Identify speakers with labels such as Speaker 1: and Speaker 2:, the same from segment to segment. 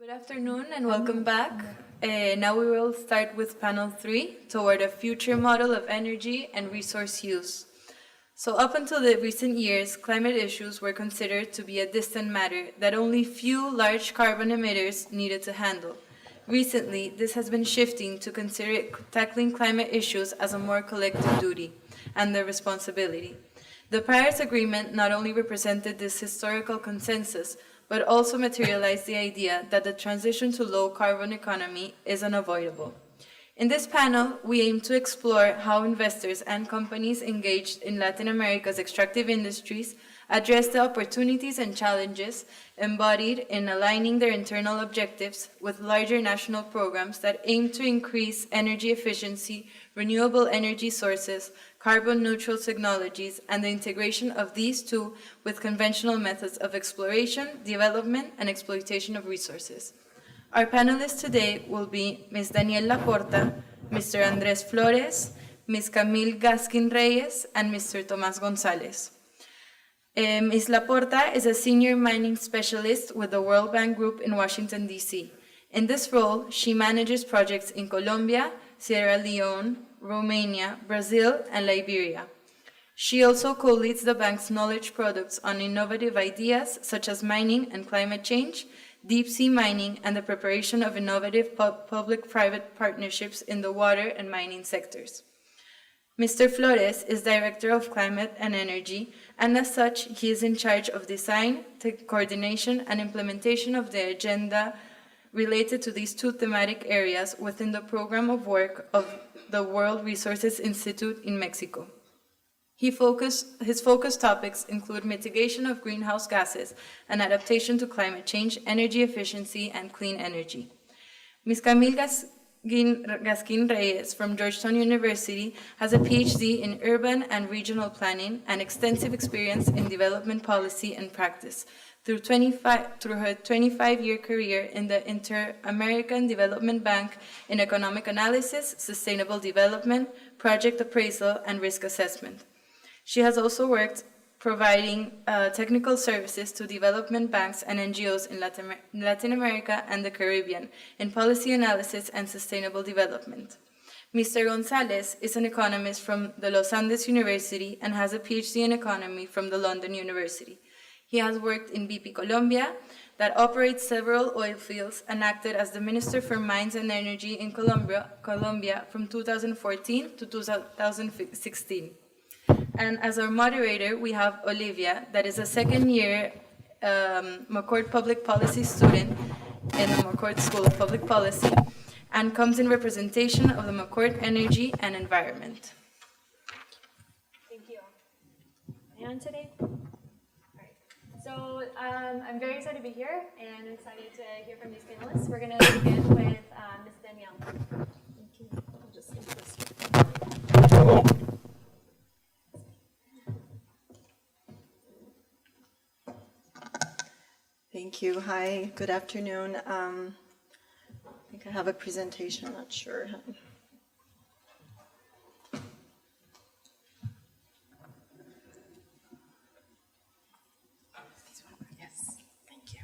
Speaker 1: Good afternoon and welcome back. Now we will start with panel 3, toward a future model of energy and resource use. So up until the recent years, climate issues were considered to be a distant matter that only few large carbon emitters needed to handle. Recently, this has been shifting to consider tackling climate issues as a more collective duty and their responsibility. The Paris Agreement not only represented this historical consensus, but also materialized the idea that the transition to low-carbon economy is unavoidable. In this panel, we aim to explore how investors and companies engaged in Latin America's extractive industries address the opportunities and challenges embodied in aligning their internal objectives with larger national programs that aim to increase energy efficiency, renewable energy sources, carbon-neutral technologies, and the integration of these two with conventional methods of exploration, development, and exploitation of resources. Our panelists today will be Ms. Danielle Laporta, Mr. Andrés Flores, Ms. Camille Gaskin-Reyes, and Mr. Tomás González. Ms. Laporta is a senior mining specialist with the World Bank Group in Washington, D.C. In this role, she manages projects in Colombia, Sierra Leone, Romania, Brazil, and Liberia. She also co-leads the bank's knowledge products on innovative ideas such as mining and climate change, deep-sea mining, and the preparation of innovative public-private partnerships in the water and mining sectors. Mr. Flores is Director of Climate and Energy, and as such, he is in charge of design, coordination, and implementation of the agenda related to these two thematic areas within the program of work of the World Resources Institute in Mexico. His focus topics include mitigation of greenhouse gases and adaptation to climate change, energy efficiency, and clean energy. Ms. Camille Gaskin-Reyes from Georgetown University has a PhD in urban and regional planning and extensive experience in development policy and practice through her 25-year career in the Inter-American Development Bank in economic analysis, sustainable development, project appraisal, and risk assessment. She has also worked providing technical services to development banks and NGOs in Latin America and the Caribbean in policy analysis and sustainable development. Mr. González is an economist from the Los Andes University and has a PhD in economy from the London University. He has worked in BP Colombia, that operates several oil fields, and acted as the Minister for Mines and Energy in Colombia from 2014 to 2016. And as our moderator, we have Olivia, that is a second-year McCourt Public Policy student in the McCourt School of Public Policy, and comes in representation of the McCourt Energy and Environment.
Speaker 2: Thank you. Am I on today? All right. So I'm very excited to be here, and I'm excited to hear from these panelists. We're going to begin with Ms. Danielle. Thank you. I'll just leave this.
Speaker 3: Thank you. Hi, good afternoon. I think I have a presentation, not sure. Yes, thank you.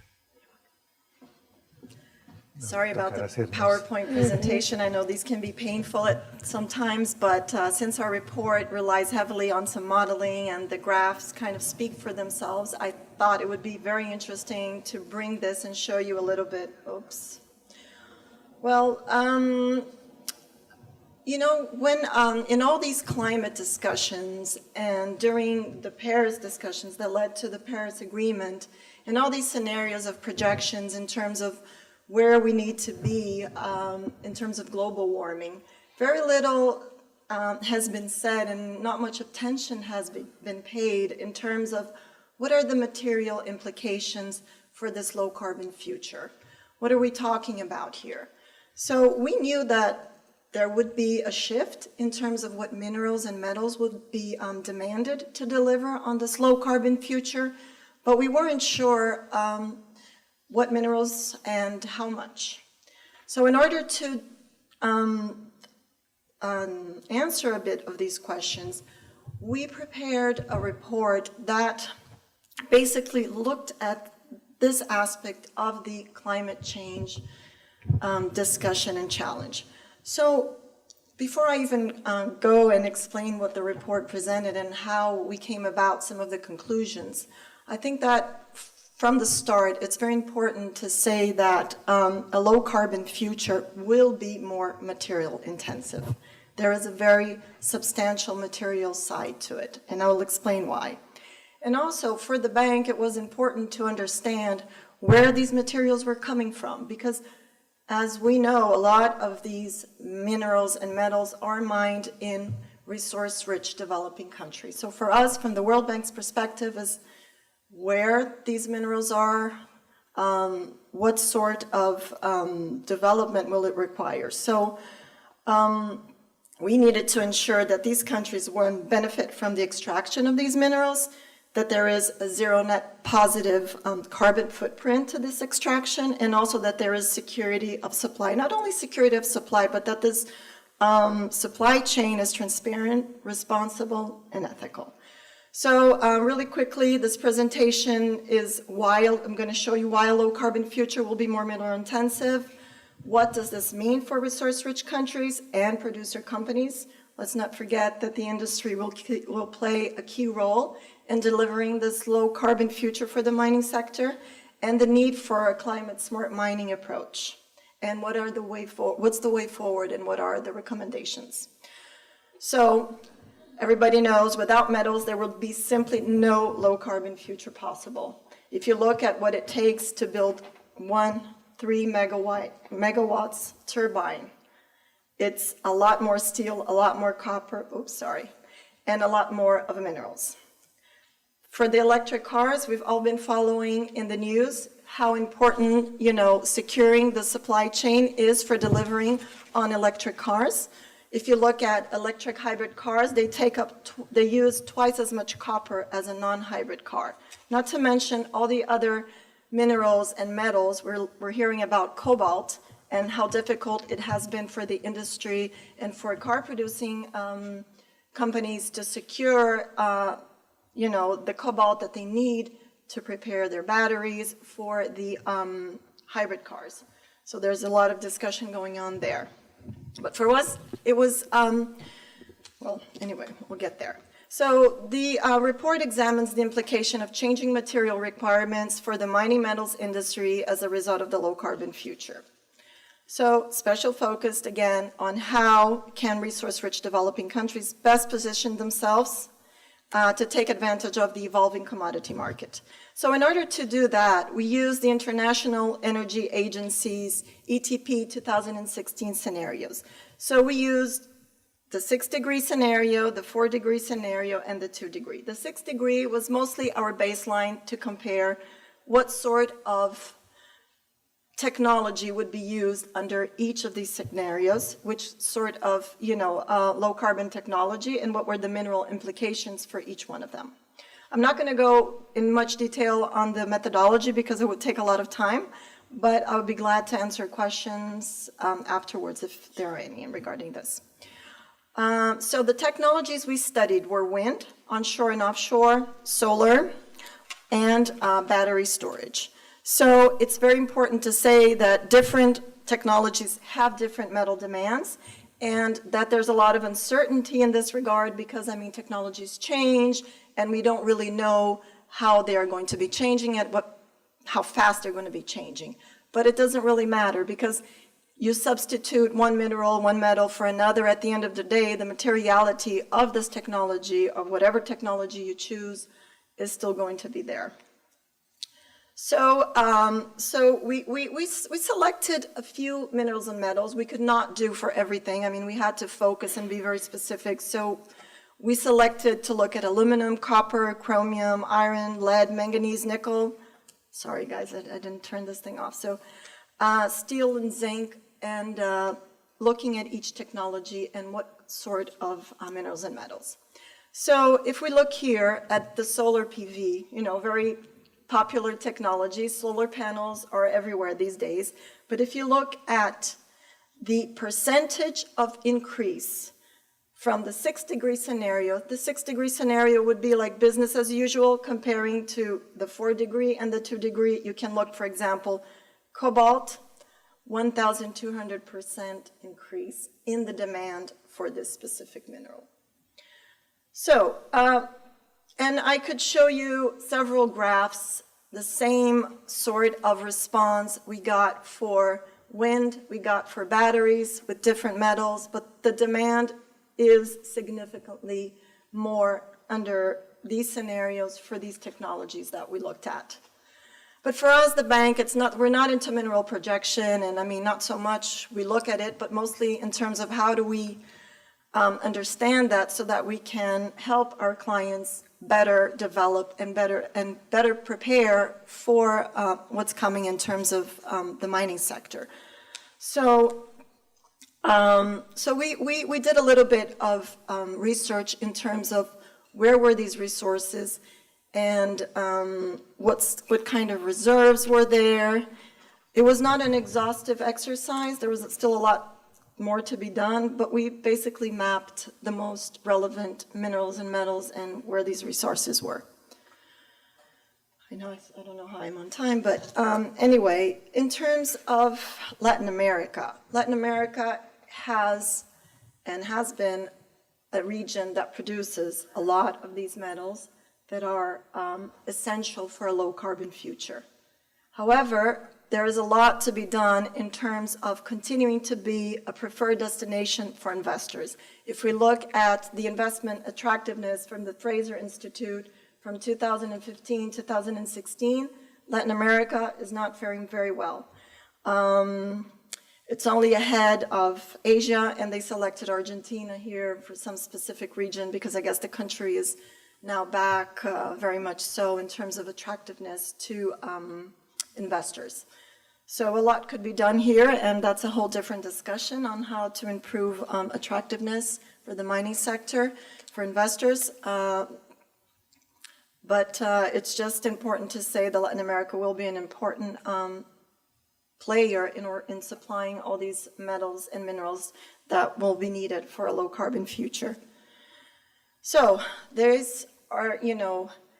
Speaker 3: Sorry about the PowerPoint presentation. I know these can be painful sometimes, but since our report relies heavily on some modeling and the graphs kind of speak for themselves, I thought it would be very interesting to bring this and show you a little bit. Oops. Well, you know, when in all these climate discussions and during the Paris discussions that led to the Paris Agreement, and all these scenarios of projections in terms of where we need to be in terms of global warming, very little has been said and not much attention has been paid in terms of what are the material implications for this low-carbon future? What are we talking about here? So we knew that there would be a shift in terms of what minerals and metals would be demanded to deliver on this low-carbon future, but we weren't sure what minerals and how much. So in order to answer a bit of these questions, we prepared a report that basically looked at this aspect of the climate change discussion and challenge. So before I even go and explain what the report presented and how we came about some of the conclusions, I think that from the start, it's very important to say that a low-carbon future will be more material intensive. There is a very substantial material side to it, and I will explain why. And also, for the bank, it was important to understand where these materials were coming from, because as we know, a lot of these minerals and metals are mined in resource-rich developing countries. So for us, from the World Bank's perspective, is where these minerals are, what sort of development will it require. So we needed to ensure that these countries will benefit from the extraction of these minerals, that there is a zero net positive carbon footprint to this extraction, and also that there is security of supply. Not only security of supply, but that this supply chain is transparent, responsible, and ethical. So really quickly, this presentation is why, I'm going to show you why a low-carbon future will be more mineral intensive. What does this mean for resource-rich countries and producer companies? Let's not forget that the industry will play a key role in delivering this low-carbon future for the mining sector, and the need for a climate-smart mining approach. And what's the way forward, and what are the recommendations? So everybody knows without metals, there will be simply no low-carbon future possible. If you look at what it takes to build 3 megawatts turbine, it's a lot more steel, a lot more copper, and a lot more of minerals. For the electric cars, we've all been following in the news how important, securing the supply chain is for delivering on electric cars. If you look at electric hybrid cars, they use twice as much copper as a non-hybrid car. Not to mention all the other minerals and metals. We're hearing about cobalt and how difficult it has been for the industry and for car producing companies to secure the cobalt that they need to prepare their batteries for the hybrid cars. So there's a lot of discussion going on there. But for us, it was, anyway, we'll get there. So the report examines the implication of changing material requirements for the mining metals industry as a result of the low-carbon future. So special focused, again, on how can resource-rich developing countries best position themselves to take advantage of the evolving commodity market. So in order to do that, we use the International Energy Agency's ETP 2016 scenarios. So we used the 6-degree scenario, the 4-degree scenario, and the 2-degree. The 6-degree was mostly our baseline to compare what sort of technology would be used under each of these scenarios, which sort of, low carbon technology, and what were the mineral implications for each one of them. I'm not going to go in much detail on the methodology because it would take a lot of time, but I would be glad to answer questions afterwards if there are any regarding this. So the technologies we studied were wind, onshore and offshore, solar, and battery storage. So it's very important to say that different technologies have different metal demands, and that there's a lot of uncertainty in this regard because, technologies change, and we don't really know how they are going to be changing and how fast they're going to be changing. But it doesn't really matter because you substitute one mineral, one metal for another. At the end of the day, the materiality of this technology, of whatever technology you choose, is still going to be there. So, we selected a few minerals and metals. We could not do for everything. We had to focus and be very specific. So we selected to look at aluminum, copper, chromium, iron, lead, manganese, nickel. Sorry, guys, I didn't turn this thing off. So steel and zinc, and looking at each technology and what sort of minerals and metals. So if we look here at the solar PV, very popular technology. Solar panels are everywhere these days. But if you look at the percentage of increase from the 6-degree scenario. The 6-degree scenario would be like business as usual comparing to the 4-degree and the 2-degree. You can look, for example, cobalt, 1,200% increase in the demand for this specific mineral. So, and I could show you several graphs, the same sort of response we got for wind, we got for batteries with different metals, but the demand is significantly more under these scenarios for these technologies that we looked at. But for us, the bank, we're not into mineral projection, and I mean, not so much we look at it, but mostly in terms of how do we understand that so that we can help our clients better develop and better prepare for what's coming in terms of the mining sector. So, we did a little bit of research in terms of where were these resources and what kind of reserves were there. It was not an exhaustive exercise. There was still a lot more to be done, but we basically mapped the most relevant minerals and metals and where these resources were. I don't know how I'm on time, but anyway, in terms of Latin America has and has been a region that produces a lot of these metals that are essential for a low-carbon future. However, there is a lot to be done in terms of continuing to be a preferred destination for investors. If we look at the investment attractiveness from the Fraser Institute from 2015 to 2016, Latin America is not faring very well. It's only ahead of Asia, and they selected Argentina here for some specific region because I guess the country is now back very much so in terms of attractiveness to investors. So a lot could be done here, and that's a whole different discussion on how to improve attractiveness for the mining sector for investors. But it's just important to say that Latin America will be an important player in supplying all these metals and minerals that will be needed for a low-carbon future. So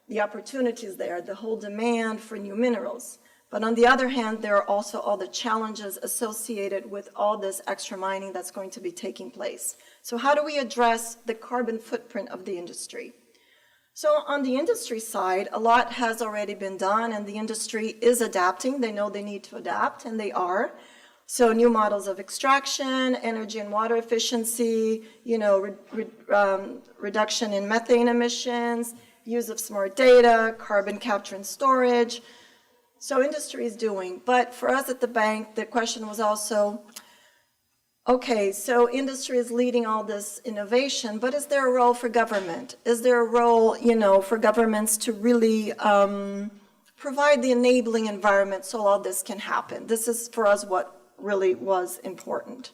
Speaker 3: the opportunities there, the whole demand for new minerals. But on the other hand, there are also all the challenges associated with all this extra mining that's going to be taking place. So how do we address the carbon footprint of the industry? So on the industry side, a lot has already been done, and the industry is adapting. They know they need to adapt, and they are. So new models of extraction, energy and water efficiency, reduction in methane emissions, use of smart data, carbon capture and storage. So industry is doing, but for us at the bank, the question was also, okay, so industry is leading all this innovation, but is there a role for government? Is there a role, for governments to really provide the enabling environment so all this can happen? This is for us what really was important.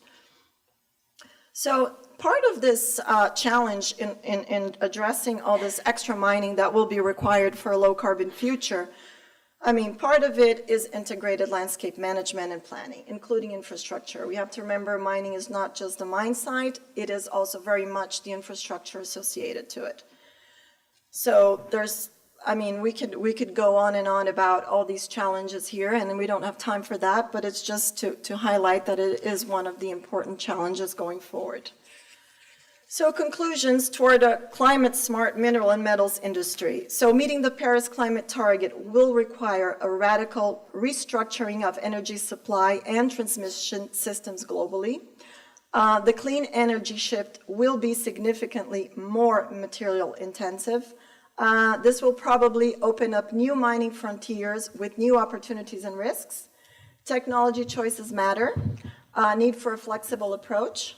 Speaker 3: So part of this challenge in addressing all this extra mining that will be required for a low carbon future, part of it is integrated landscape management and planning, including infrastructure. We have to remember mining is not just the mine site, it is also very much the infrastructure associated to it. So we could go on and on about all these challenges here, and we don't have time for that, but it's just to highlight that it is one of the important challenges going forward. So conclusions toward a climate-smart mineral and metals industry. So meeting the Paris climate target will require a radical restructuring of energy supply and transmission systems globally. The clean energy shift will be significantly more material intensive. This will probably open up new mining frontiers with new opportunities and risks. Technology choices matter. Need for a flexible approach.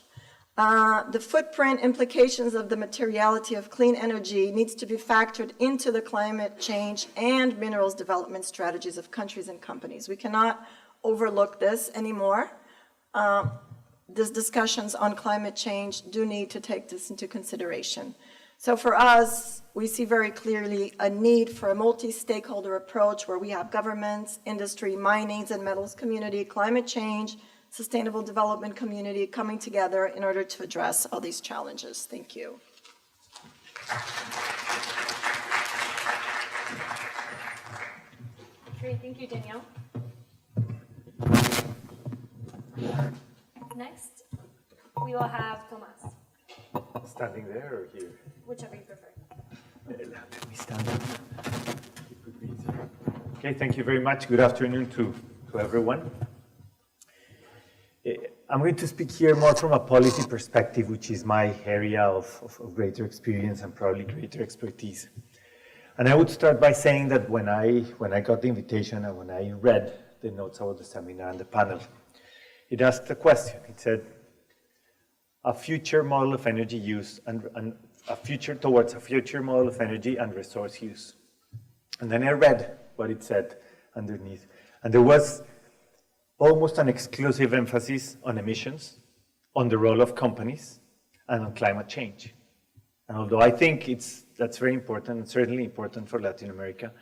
Speaker 3: The footprint implications of the materiality of clean energy needs to be factored into the climate change and minerals development strategies of countries and companies. We cannot overlook this anymore. These discussions on climate change do need to take this into consideration. So for us, we see very clearly a need for a multi-stakeholder approach where we have governments, industry, minings and metals community, climate change, sustainable development community coming together in order to address all these challenges. Thank you.
Speaker 2: Great, thank you, Danielle. Next, we will have Tomas,
Speaker 4: Standing there or here?
Speaker 2: whichever you prefer.
Speaker 4: Let me stand up. It would be easier. Okay, thank you very much. Good afternoon to everyone. I'm going to speak here more from a policy perspective, which is my area of greater experience and probably greater expertise. And I would start by saying that when I got the invitation and when I read the notes about the seminar and the panel, it asked a question. It said, a future model of energy use and a future towards a future model of energy and resource use. And then I read what it said underneath. And there was almost an exclusive emphasis on emissions, on the role of companies, and on climate change. And although I think that's very important, and certainly important for Latin America,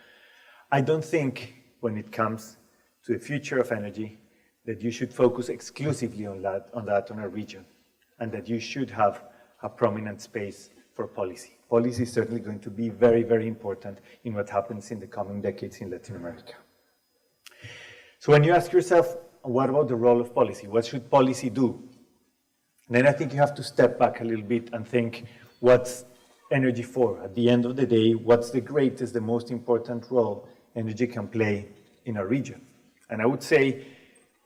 Speaker 4: I don't think when it comes to the future of energy that you should focus exclusively on that on a region, and that you should have a prominent space for policy. Policy is certainly going to be very, very important in what happens in the coming decades in Latin America. So when you ask yourself, what about the role of policy? What should policy do? Then I think you have to step back a little bit and think, what's energy for? At the end of the day, what's the greatest, the most important role energy can play in a region? And I would say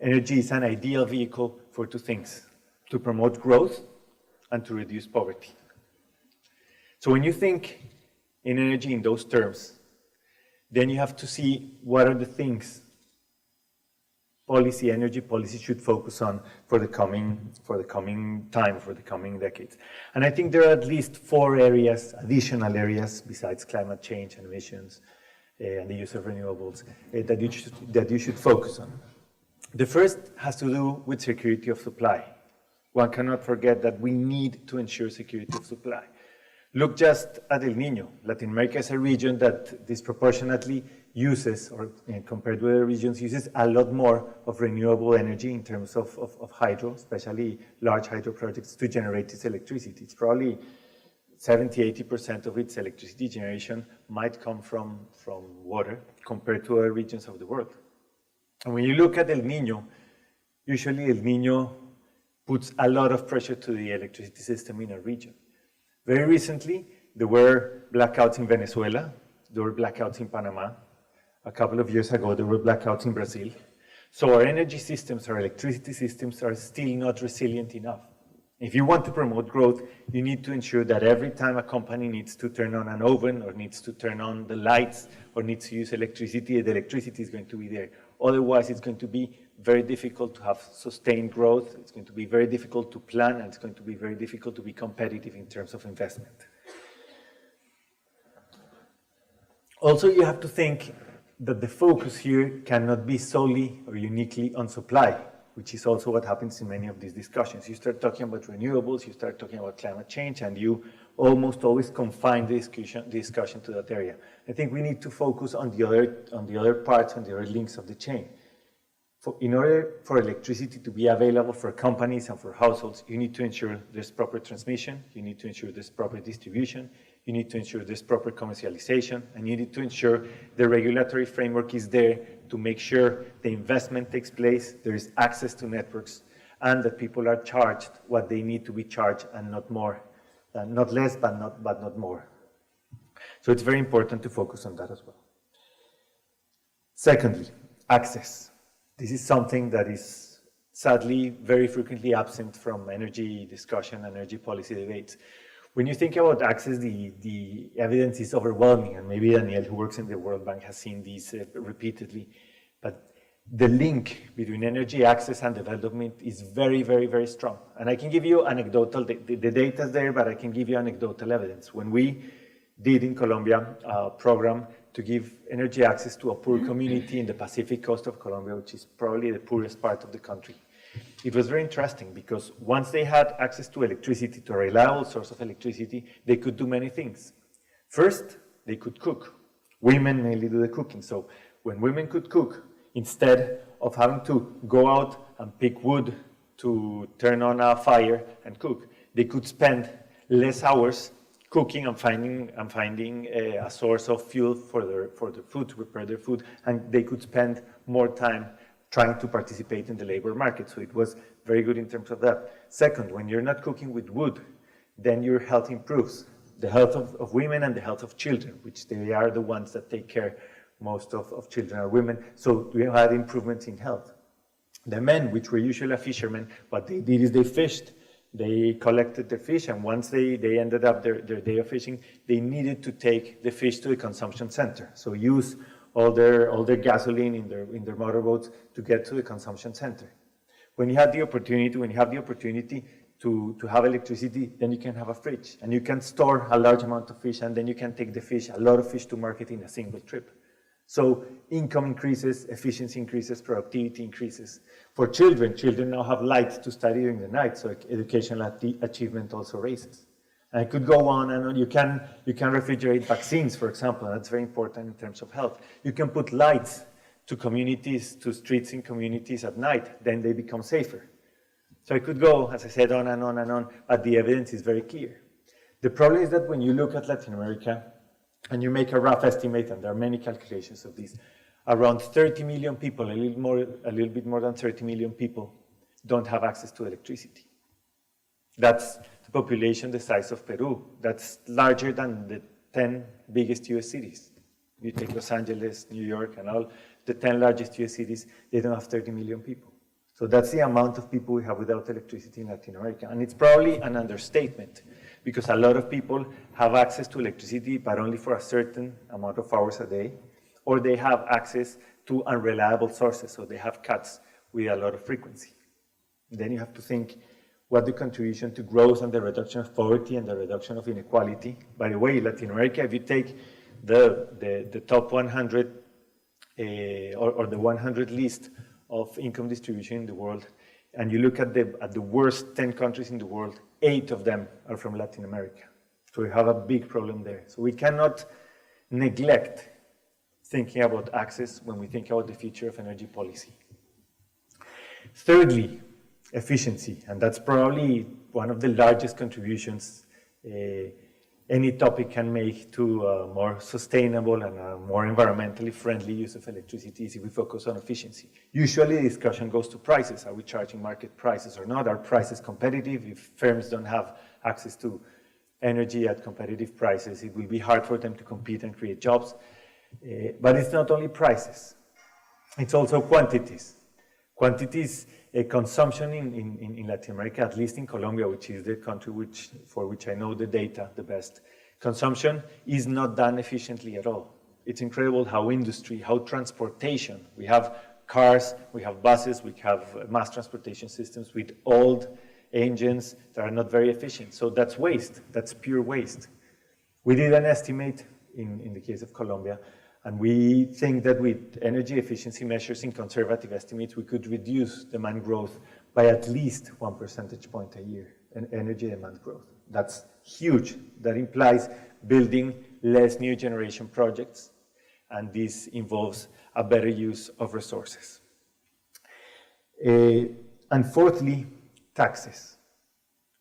Speaker 4: energy is an ideal vehicle for two things: to promote growth and to reduce poverty. So when you think in energy in those terms, then you have to see what are the things energy policy should focus on for the coming decades. And I think there are at least 4 additional areas besides climate change and emissions and the use of renewables that you should focus on. The first has to do with security of supply. One cannot forget that we need to ensure security of supply. Look just at El Niño. Latin America is a region that disproportionately uses, or compared with other regions, uses a lot more of renewable energy in terms of hydro, especially large hydro projects, to generate its electricity. It's probably 70–80% of its electricity generation might come from water compared to other regions of the world. And when you look at El Niño, usually El Niño puts a lot of pressure to the electricity system in a region. Very recently, there were blackouts in Venezuela, there were blackouts in Panama. A couple of years ago, there were blackouts in Brazil. So our energy systems, our electricity systems are still not resilient enough. If you want to promote growth, you need to ensure that every time a company needs to turn on an oven or needs to turn on the lights or needs to use electricity, the electricity is going to be there. Otherwise, it's going to be very difficult to have sustained growth. It's going to be very difficult to plan, and it's going to be very difficult to be competitive in terms of investment. Also, you have to think that the focus here cannot be solely or uniquely on supply, which is also what happens in many of these discussions. You start talking about renewables, you start talking about climate change, and you almost always confine the discussion to that area. I think we need to focus on the other parts, on the other links of the chain. In order for electricity to be available for companies and for households, you need to ensure there's proper transmission, you need to ensure there's proper distribution, you need to ensure there's proper commercialization, and you need to ensure the regulatory framework is there to make sure the investment takes place, there is access to networks, and that people are charged what they need to be charged and not more, not less, but not more. So it's very important to focus on that as well. Secondly, access. This is something that is sadly very frequently absent from energy discussion and energy policy debates. When you think about access, the evidence is overwhelming, and maybe Daniel, who works in the World Bank, has seen these repeatedly. But the link between energy access and development is very, very, very strong. And I can give you anecdotal, the data is there, but I can give you anecdotal evidence. When we did in Colombia a program to give energy access to a poor community in the Pacific coast of Colombia, which is probably the poorest part of the country, it was very interesting because once they had access to electricity, to a reliable source of electricity, they could do many things. First, they could cook. Women mainly do the cooking. So when women could cook, instead of having to go out and pick wood to turn on a fire and cook. They could spend less hours cooking and finding a source of fuel for their food, to prepare their food, and they could spend more time trying to participate in the labor market. So it was very good in terms of that. Second, when you're not cooking with wood, then your health improves. The health of women and the health of children, which they are the ones that take care most of children are women. So we had improvements in health. The men, which were usually fishermen, what they did is they fished. They collected the fish, and once they ended up their day of fishing, they needed to take the fish to the consumption center. So use all their gasoline in their motorboats to get to the consumption center. When you have the opportunity to have electricity, then you can have a fridge, and you can store a large amount of fish, and then you can take the fish, a lot of fish, to market in a single trip. So income increases, efficiency increases, productivity increases. For children now have light to study during the night, so educational achievement also raises. And I could go on and on. You can refrigerate vaccines, for example. That's very important in terms of health. You can put lights to communities, to streets in communities at night, then they become safer. So I could go, as I said, on and on and on, but the evidence is very clear. The problem is that when you look at Latin America, and you make a rough estimate, and there are many calculations of this, around 30 million people, a little bit more than 30 million people, don't have access to electricity. That's the population the size of Peru. That's larger than the 10 biggest US cities. You take Los Angeles, New York, and all the 10 largest US cities, they don't have 30 million people. So that's the amount of people we have without electricity in Latin America. And it's probably an understatement, because a lot of people have access to electricity, but only for a certain amount of hours a day, or they have access to unreliable sources, so they have cuts with a lot of frequency. Then you have to think what the contribution to growth and the reduction of poverty and the reduction of inequality. By the way, Latin America, if you take the top 100 or the 100 list of income distribution in the world, and you look at the worst 10 countries in the world, 8 of them are from Latin America. So we have a big problem there. So we cannot neglect thinking about access when we think about the future of energy policy. Thirdly, efficiency, and that's probably one of the largest contributions any topic can make to a more sustainable and a more environmentally friendly use of electricity is if we focus on efficiency. Usually the discussion goes to prices. Are we charging market prices or not? Are prices competitive? If firms don't have access to energy at competitive prices, it will be hard for them to compete and create jobs. But it's not only prices. It's also quantities. Quantities, consumption in Latin America, at least in Colombia, which is the country for which I know the data the best, consumption is not done efficiently at all. It's incredible how industry, how transportation, we have cars, we have buses, we have mass transportation systems with old engines that are not very efficient. So that's waste, that's pure waste. We did an estimate in the case of Colombia, and we think that with energy efficiency measures in conservative estimates, we could reduce demand growth by at least 1 percentage point a year in energy demand growth. That's huge. That implies building less new generation projects, and this involves a better use of resources. And fourthly, taxes.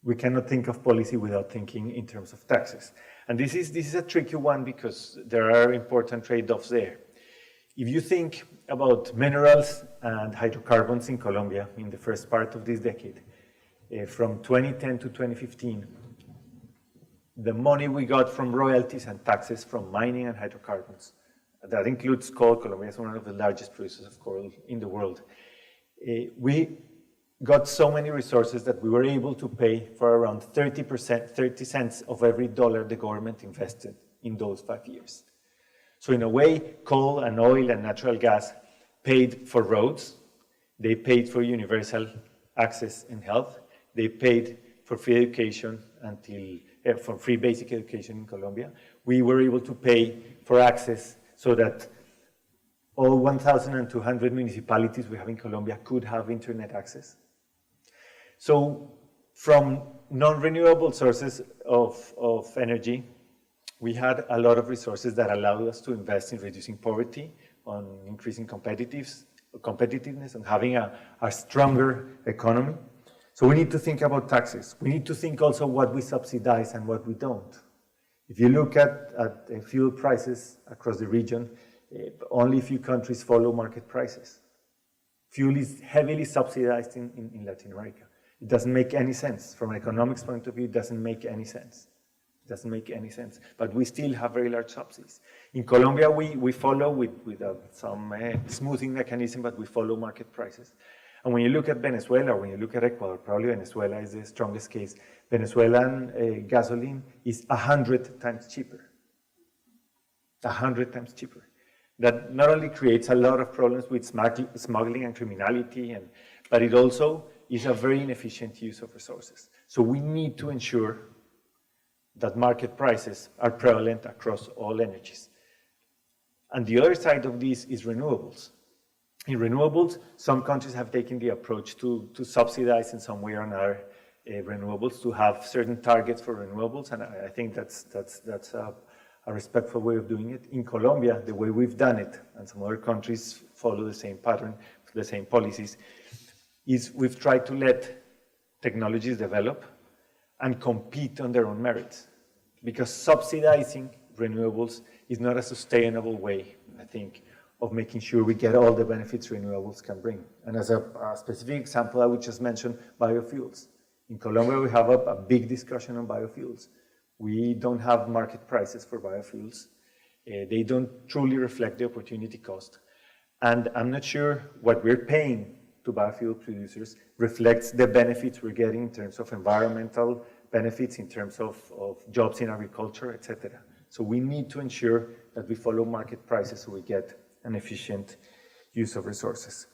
Speaker 4: We cannot think of policy without thinking in terms of taxes. And this is a tricky one because there are important trade-offs there. If you think about minerals and hydrocarbons in Colombia in the first part of this decade, from 2010 to 2015, the money we got from royalties and taxes from mining and hydrocarbons, that includes coal. Colombia is one of the largest producers of coal in the world. We got so many resources that we were able to pay for around 30 cents of every dollar the government invested in those 5 years. So in a way, coal and oil and natural gas paid for roads, they paid for universal access and health, they paid for free education for free basic education in Colombia. We were able to pay for access so that all 1,200 municipalities we have in Colombia could have internet access. So from non-renewable sources of energy, we had a lot of resources that allowed us to invest in reducing poverty, on increasing competitiveness, competitiveness, on having a stronger economy. So we need to think about taxes. We need to think also what we subsidize and what we don't. If you look at fuel prices across the region, only a few countries follow market prices. Fuel is heavily subsidized in Latin America. It doesn't make any sense. From an economics point of view, it doesn't make any sense. It doesn't make any sense. But we still have very large subsidies. In Colombia, we follow with some smoothing mechanism, but we follow market prices. And when you look at Venezuela, or when you look at Ecuador, probably Venezuela is the strongest case. Venezuelan gasoline is 100 times cheaper. 100 times cheaper. That not only creates a lot of problems with smuggling and criminality, but it also is a very inefficient use of resources. So we need to ensure that market prices are prevalent across all energies. And the other side of this is renewables. In renewables, some countries have taken the approach to subsidize in some way or another renewables, to have certain targets for renewables, and I think that's a respectful way of doing it. In Colombia, the way we've done it, and some other countries follow the same pattern, the same policies, is we've tried to let technologies develop and compete on their own merits. Because subsidizing renewables is not a sustainable way, I think, of making sure we get all the benefits renewables can bring. And as a specific example, I would just mention biofuels. In Colombia, we have a big discussion on biofuels. We don't have market prices for biofuels. They don't truly reflect the opportunity cost. And I'm not sure what we're paying to biofuel producers reflects the benefits we're getting in terms of environmental benefits, in terms of jobs in agriculture, etc. So we need to ensure that we follow market prices so we get an efficient use of resources.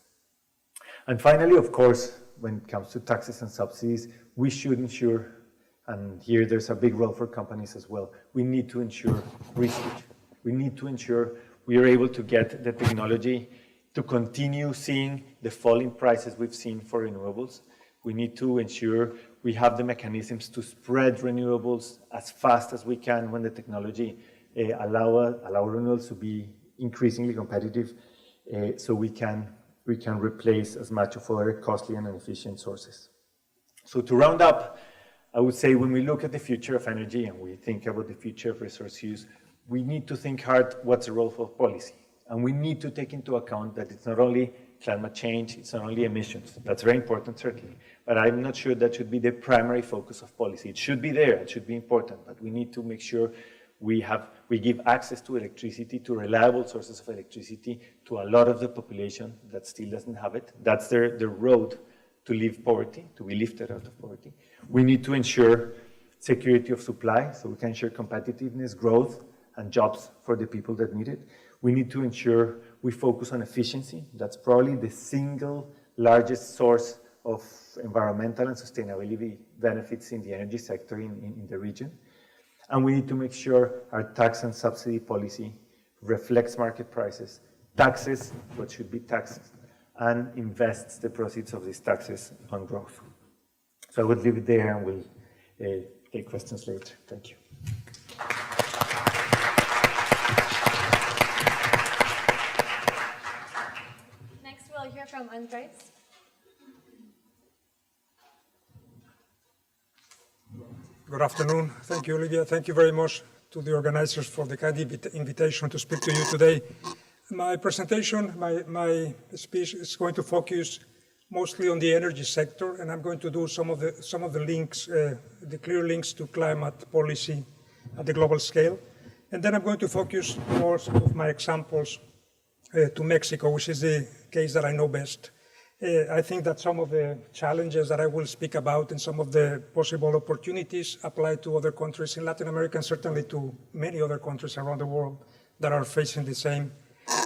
Speaker 4: And finally, of course, when it comes to taxes and subsidies, we should ensure, and here there's a big role for companies as well, we need to ensure research. We need to ensure we are able to get the technology to continue seeing the falling prices we've seen for renewables. We need to ensure we have the mechanisms to spread renewables as fast as we can when the technology allow renewables to be increasingly competitive, so we can replace as much of other costly and inefficient sources. So to round up, I would say when we look at the future of energy and we think about the future of resource use, we need to think hard what's the role of policy. And we need to take into account that it's not only climate change, it's not only emissions. That's very important, certainly. But I'm not sure that should be the primary focus of policy. It should be there, it should be important, but we need to make sure we give access to electricity, to reliable sources of electricity, to a lot of the population that still doesn't have it. That's the road to leave poverty, to be lifted out of poverty. We need to ensure security of supply, so we can ensure competitiveness, growth, and jobs for the people that need it. We need to ensure we focus on efficiency. That's probably the single largest source of environmental and sustainability benefits in the energy sector in the region. And we need to make sure our tax and subsidy policy reflects market prices, taxes what should be taxed, and invests the proceeds of these taxes on growth. So I would leave it there and we'll take questions later. Thank you.
Speaker 2: Next, we'll hear from Andres.
Speaker 5: Good afternoon. Thank you, Olivia. Thank you very much to the organizers for the kind invitation to speak to you today. My presentation, my speech is going to focus mostly on the energy sector, and I'm going to do some of the links, the clear links to climate policy at the global scale. And then I'm going to focus more of my examples to Mexico, which is the case that I know best. I think that some of the challenges that I will speak about and some of the possible opportunities apply to other countries in Latin America and certainly to many other countries around the world that are facing the same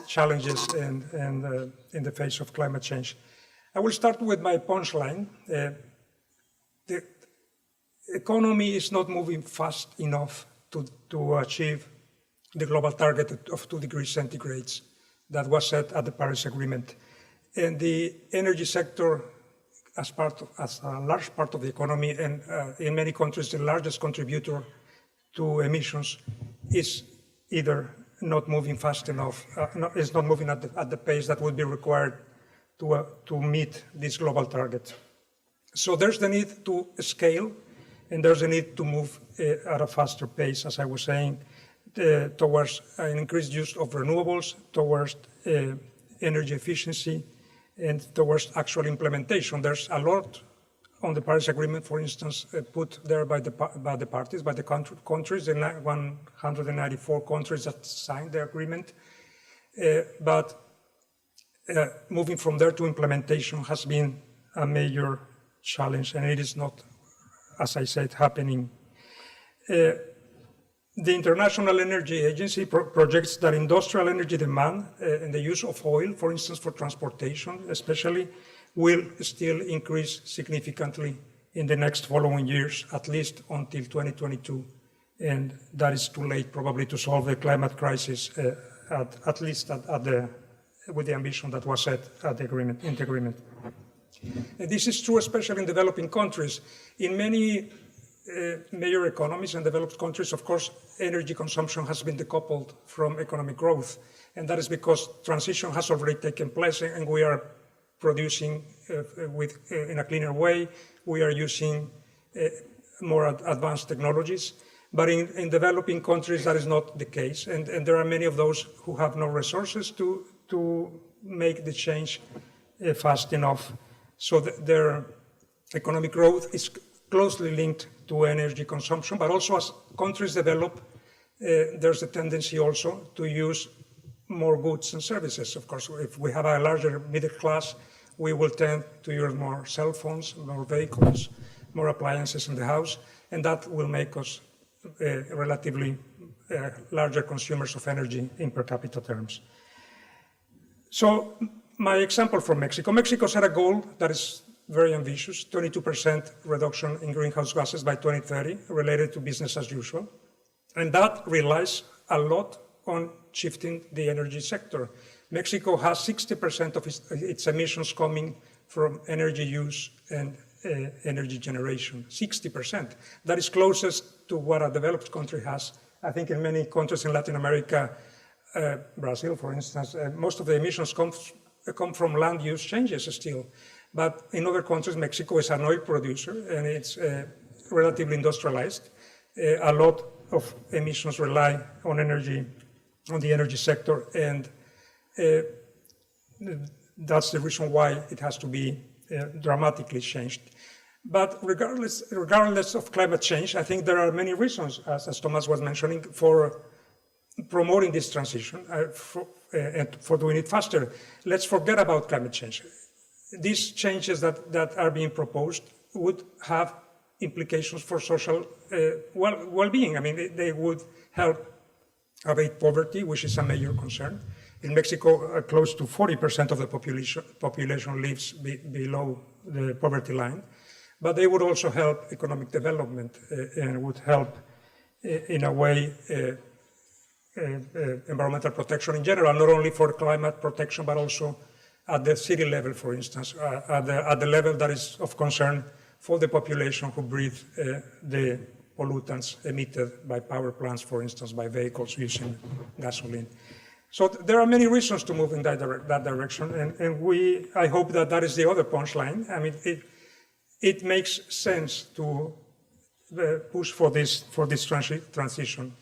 Speaker 5: challenges and in the face of climate change. I will start with my punchline. The economy is not moving fast enough to achieve the global target of 2 degrees centigrade that was set at the Paris Agreement. And the energy sector, as a large part of the economy, and in many countries the largest contributor to emissions, is either not moving fast enough, is not moving at the pace that would be required to meet this global target. So there's the need to scale, and there's a need to move at a faster pace, as I was saying, towards an increased use of renewables, towards energy efficiency, and towards actual implementation. There's a lot on the Paris Agreement, for instance, put there by the parties, by the countries, the 194 countries that signed the agreement. But moving from there to implementation has been a major challenge, and it is not, as I said, happening. The International Energy Agency projects that industrial energy demand and the use of oil, for instance, for transportation especially, will still increase significantly in the next following years, at least until 2022. And that is too late probably to solve the climate crisis, at least with the ambition that was set at the agreement, in the agreement. And this is true especially in developing countries. In many major economies and developed countries, of course, energy consumption has been decoupled from economic growth. And that is because transition has already taken place and we are producing in a cleaner way. We are using more advanced technologies. But in developing countries, that is not the case. And there are many of those who have no resources to make the change fast enough. So their economic growth is closely linked to energy consumption, but also as countries develop, there's a tendency also to use more goods and services. Of course, if we have a larger middle class, we will tend to use more cell phones, more vehicles, more appliances in the house, and that will make us relatively larger consumers of energy in per capita terms. So my example from Mexico. Mexico set a goal that is very ambitious, 22% reduction in greenhouse gases by 2030, related to business as usual. And that relies a lot on shifting the energy sector. Mexico has 60% of its emissions coming from energy use and energy generation, 60%. That is closest to what a developed country has. I think in many countries in Latin America, Brazil, for instance, most of the emissions come from land use changes still. But in other countries, Mexico is an oil producer and it's relatively industrialized. A lot of emissions rely on energy, on the energy sector, and that's the reason why it has to be dramatically changed. But regardless of climate change, I think there are many reasons, as Thomas was mentioning, for promoting this transition and for doing it faster. Let's forget about climate change. These changes that are being proposed would have implications for social well-being. I mean, they would help abate poverty, which is a major concern. In Mexico, close to 40% of the population lives below the poverty line. But they would also help economic development and would help, in a way, environmental protection in general, not only for climate protection, but also at the city level, for instance, at the level that is of concern for the population who breathe the pollutants emitted by power plants, for instance, by vehicles using gasoline. So there are many reasons to move in that direction, and I hope that is the other punchline. I mean, it makes sense to push for this transition,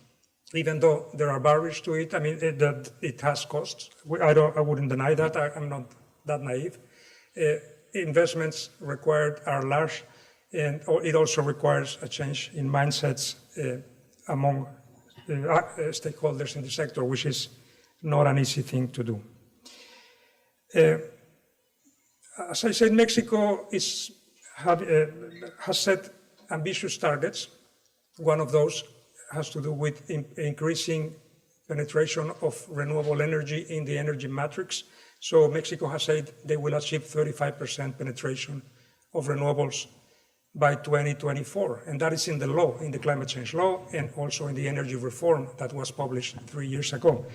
Speaker 5: even though there are barriers to it. I mean, it has costs. I wouldn't deny that. I'm not that naive. Investments required are large, and it also requires a change in mindsets among stakeholders in the sector, which is not an easy thing to do. As I said, Mexico has set ambitious targets. One of those has to do with increasing penetration of renewable energy in the energy matrix. So Mexico has said they will achieve 35% penetration of renewables by 2024. And that is in the law, in the climate change law, and also in the energy reform that was published 3 years ago.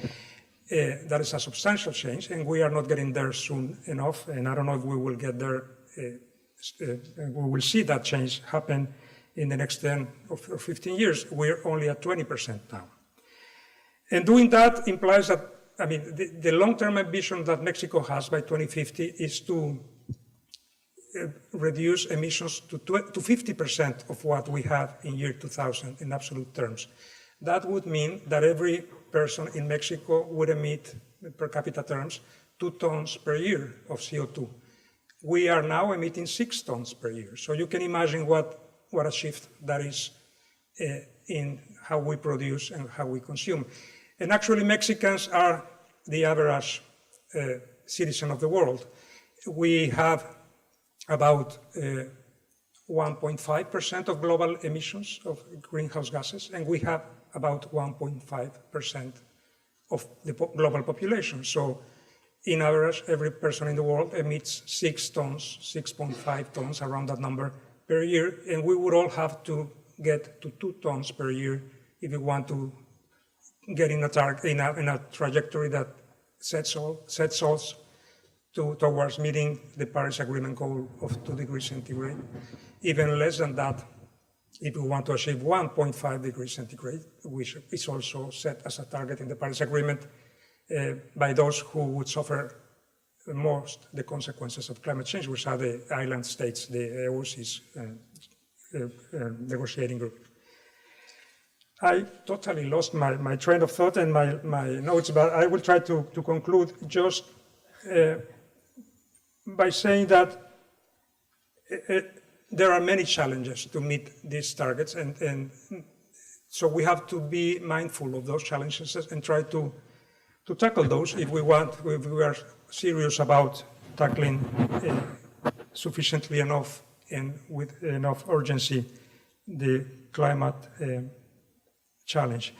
Speaker 5: That is a substantial change, and we are not getting there soon enough. And I don't know if we will get there. We will see that change happen in the next 10 or 15 years. We're only at 20% now. And doing that implies that I mean, the long-term ambition that Mexico has by 2050 is to reduce emissions to 50% of what we have in year 2000 in absolute terms. That would mean that every person in Mexico would emit, per capita terms, 2 tons per year of CO2. We are now emitting 6 tons per year. So you can imagine what a shift that is in how we produce and how we consume. And actually, Mexicans are the average citizen of the world. We have about 1.5% of global emissions of greenhouse gases, and we have about 1.5% of the global population. So, in average, every person in the world emits 6 tons, 6.5 tons, around that number, per year, and we would all have to get to 2 tons per year if we want to get in a trajectory that sets us towards meeting the Paris Agreement goal of 2 degrees centigrade. Even less than that if we want to achieve 1.5 degrees centigrade, which is also set as a target in the Paris Agreement by those who would suffer most the consequences of climate change, which are the island states, the AOC's negotiating group. I totally lost my train of thought and my notes, but I will try to conclude just by saying that there are many challenges to meet these targets, and so we have to be mindful of those challenges and try to tackle those if we are serious about tackling sufficiently enough and with enough urgency the climate challenge.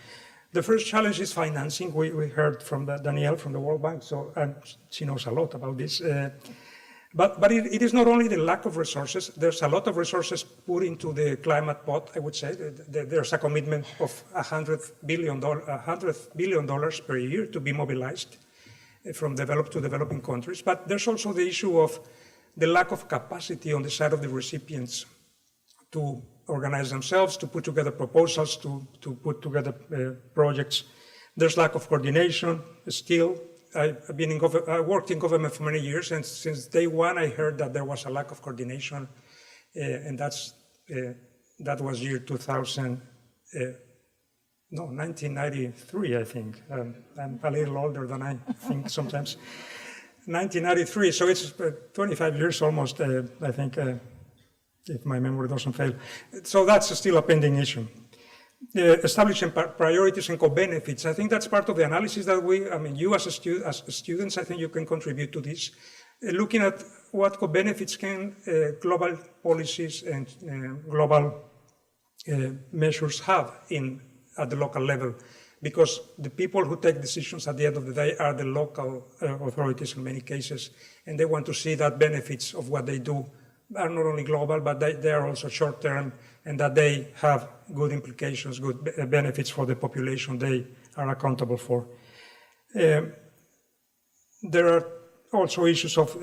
Speaker 5: The first challenge is financing. We heard from Danielle from the World Bank, and she knows a lot about this. But it is not only the lack of resources. There's a lot of resources put into the climate pot, I would say. There's a commitment of $100 billion per year to be mobilized from developed to developing countries. But there's also the issue of the lack of capacity on the side of the recipients to organize themselves, to put together proposals, to put together projects. There's lack of coordination still. I worked in government for many years, and since day one, I heard that there was a lack of coordination, and that was year 1993, I think. I'm a little older than I think sometimes. 1993, so it's 25 years almost, I think, if my memory doesn't fail. So that's still a pending issue. Establishing priorities and co-benefits. I think that's part of the analysis that you as students, I think you can contribute to this. Looking at what co-benefits can global policies and global measures have at the local level, because the people who take decisions at the end of the day are the local authorities in many cases, and they want to see that benefits of what they do are not only global, but they are also short-term, and that they have good implications, good benefits for the population they are accountable for. There are also issues of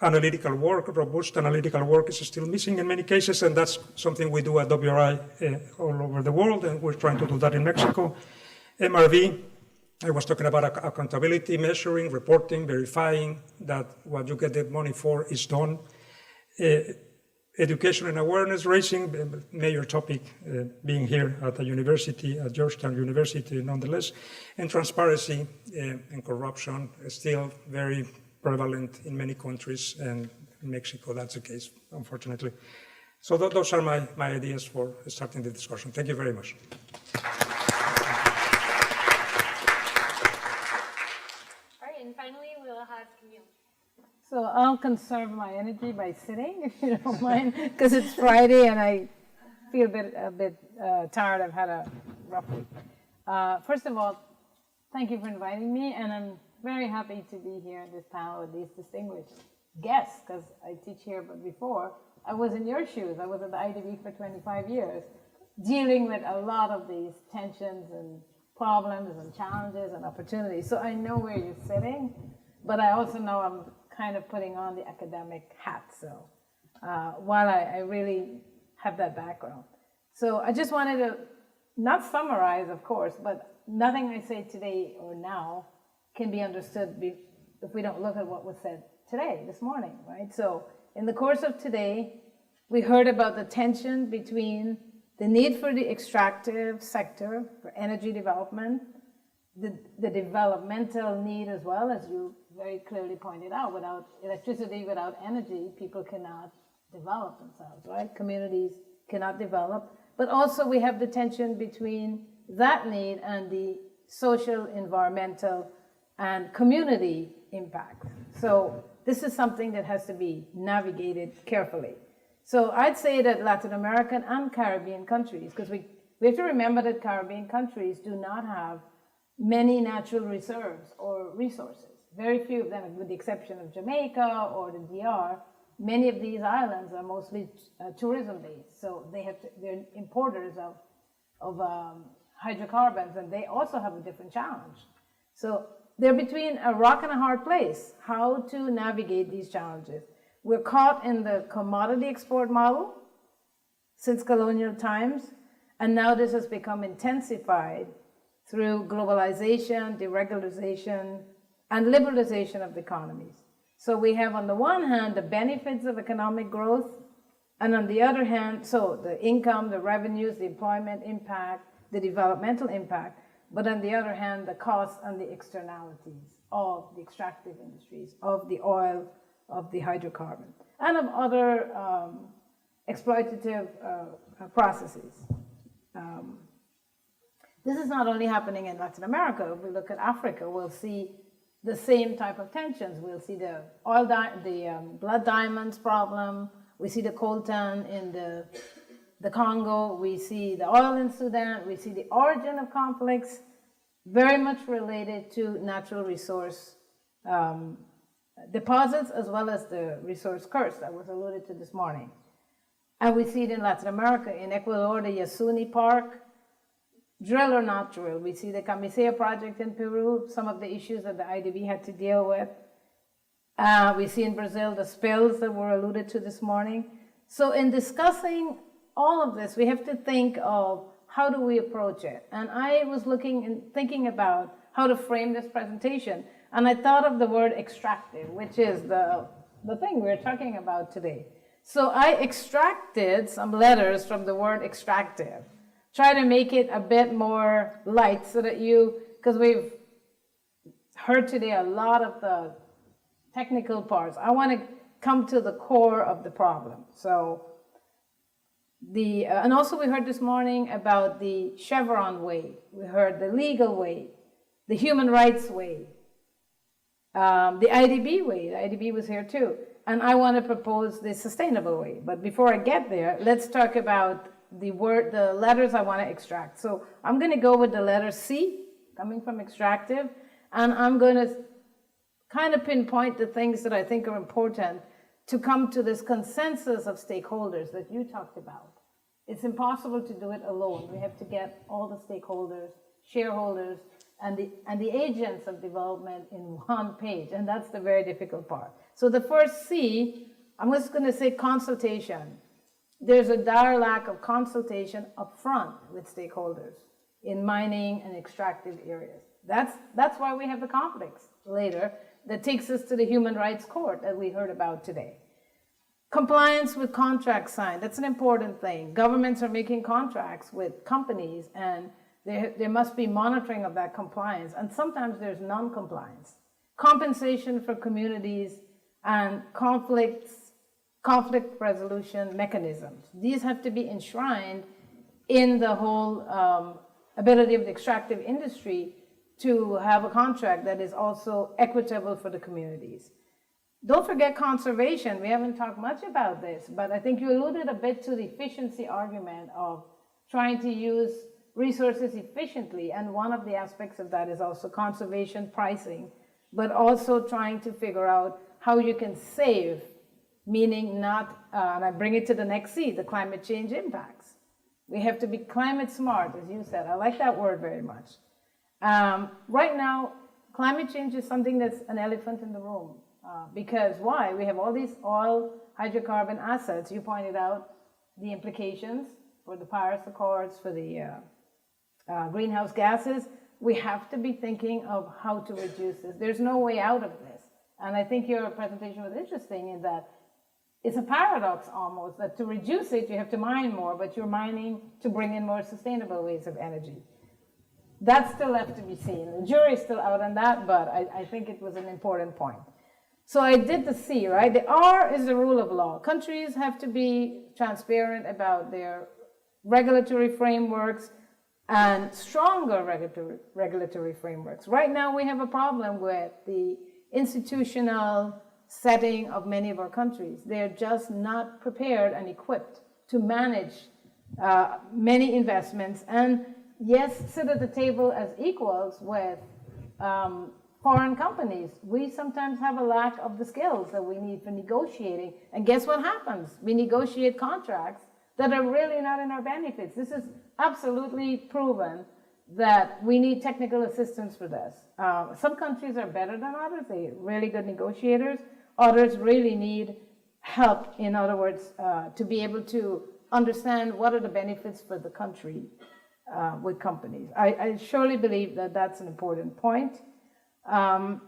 Speaker 5: analytical work. Robust analytical work is still missing in many cases, and that's something we do at WRI all over the world, and we're trying to do that in Mexico. MRV, I was talking about accountability, measuring, reporting, verifying that what you get the money for is done. Education and awareness raising, major topic being here at the university, at Georgetown University nonetheless, and transparency and corruption is still very prevalent in many countries, and in Mexico that's the case, unfortunately. So those are my ideas for starting the discussion. Thank you very much.
Speaker 2: All right, and finally we'll have Camille.
Speaker 6: So I'll conserve my energy by sitting, if you don't mind, because it's Friday and I feel a bit tired. I've had a rough week. First of all, thank you for inviting me, and I'm very happy to be here at this panel with these distinguished guests, because I teach here, but before, I was in your shoes. I was at the IDB for 25 years, dealing with a lot of these tensions and problems and challenges and opportunities. So I know where you're sitting, but I also know I'm kind of putting on the academic hat, so while I really have that background. So I just wanted to, not summarize, of course, but nothing I say today or now can be understood if we don't look at what was said today, this morning, right? So in the course of today, we heard about the tension between the need for the extractive sector for energy development, the developmental need as well, as you very clearly pointed out. Without electricity, without energy, people cannot develop themselves, right? Communities cannot develop. But also we have the tension between that need and the social, environmental, and community impact. So this is something that has to be navigated carefully. So I'd say that Latin American and Caribbean countries, because we have to remember that Caribbean countries do not have many natural reserves or resources. Very few of them, with the exception of Jamaica or the DR. Many of these islands are mostly tourism-based, so they're importers of hydrocarbons, and they also have a different challenge. So they're between a rock and a hard place, how to navigate these challenges. We're caught in the commodity export model since colonial times, and now this has become intensified through globalization, deregulation, and liberalization of the economies. So we have on the one hand the benefits of economic growth, and on the other hand, so the income, the revenues, the employment impact, the developmental impact, but on the other hand, the costs and the externalities of the extractive industries, of the oil, of the hydrocarbon, and of other exploitative processes. This is not only happening in Latin America. If we look at Africa, we'll see the same type of tensions. We'll see the blood diamonds problem. We see the coltan in the Congo. We see the oil in Sudan. We see the origin of conflicts very much related to natural resource deposits, as well as the resource curse that was alluded to this morning. And we see it in Latin America, in Ecuador, the Yasuni Park, drill or not drill. We see the Camisea project in Peru, some of the issues that the IDB had to deal with. We see in Brazil the spills that were alluded to this morning. So in discussing all of this, we have to think of how do we approach it. And I was looking and thinking about how to frame this presentation. And I thought of the word extractive, which is the thing we're talking about today. So I extracted some letters from the word extractive. Try to make it a bit more light so that because we've heard today a lot of the technical parts. I want to come to the core of the problem. So and also we heard this morning about the Chevron way. We heard the legal way, the human rights way, the IDB way. The IDB was here too. And I want to propose the sustainable way. But before I get there, let's talk about the letters I want to extract. So I'm going to go with the letter C, coming from extractive, and I'm going to kind of pinpoint the things that I think are important to come to this consensus of stakeholders that you talked about. It's impossible to do it alone. We have to get all the stakeholders, shareholders, and the agents of development in one page, and that's the very difficult part. So the first C, I'm just going to say consultation. There's a dire lack of consultation up front with stakeholders in mining and extractive areas. That's why we have the conflicts later that takes us to the human rights court that we heard about today. Compliance with contracts signed, that's an important thing. Governments are making contracts with companies, and there must be monitoring of that compliance, and sometimes there's non-compliance. Compensation for communities and conflict resolution mechanisms. These have to be enshrined in the whole ability of the extractive industry to have a contract that is also equitable for the communities. Don't forget conservation. We haven't talked much about this, but I think you alluded a bit to the efficiency argument of trying to use resources efficiently, and one of the aspects of that is also conservation pricing, but also trying to figure out how you can save, meaning not, and I bring it to the next C, the climate change impacts. We have to be climate smart, as you said. I like that word very much. Right now, climate change is something that's an elephant in the room. Because why? We have all these oil, hydrocarbon assets. You pointed out the implications for the Paris Accords, for the greenhouse gases. we have to be thinking of how to reduce this. There's no way out of this. And I think your presentation was interesting in that it's a paradox almost, that to reduce it, you have to mine more, but you're mining to bring in more sustainable ways of energy. That's still left to be seen. The jury's still out on that, but I think it was an important point. So I did the C, right? The R is the rule of law. Countries have to be transparent about their regulatory frameworks and stronger regulatory frameworks. Right now we have a problem with the institutional setting of many of our countries. They're just not prepared and equipped to manage many investments and, yes, sit at the table as equals with foreign companies. We sometimes have a lack of the skills that we need for negotiating. And guess what happens? We negotiate contracts that are really not in our benefits. This is absolutely proven that we need technical assistance for this. Some countries are better than others. They're really good negotiators. Others really need help, in other words, to be able to understand what are the benefits for the country with companies. I surely believe that that's an important point. And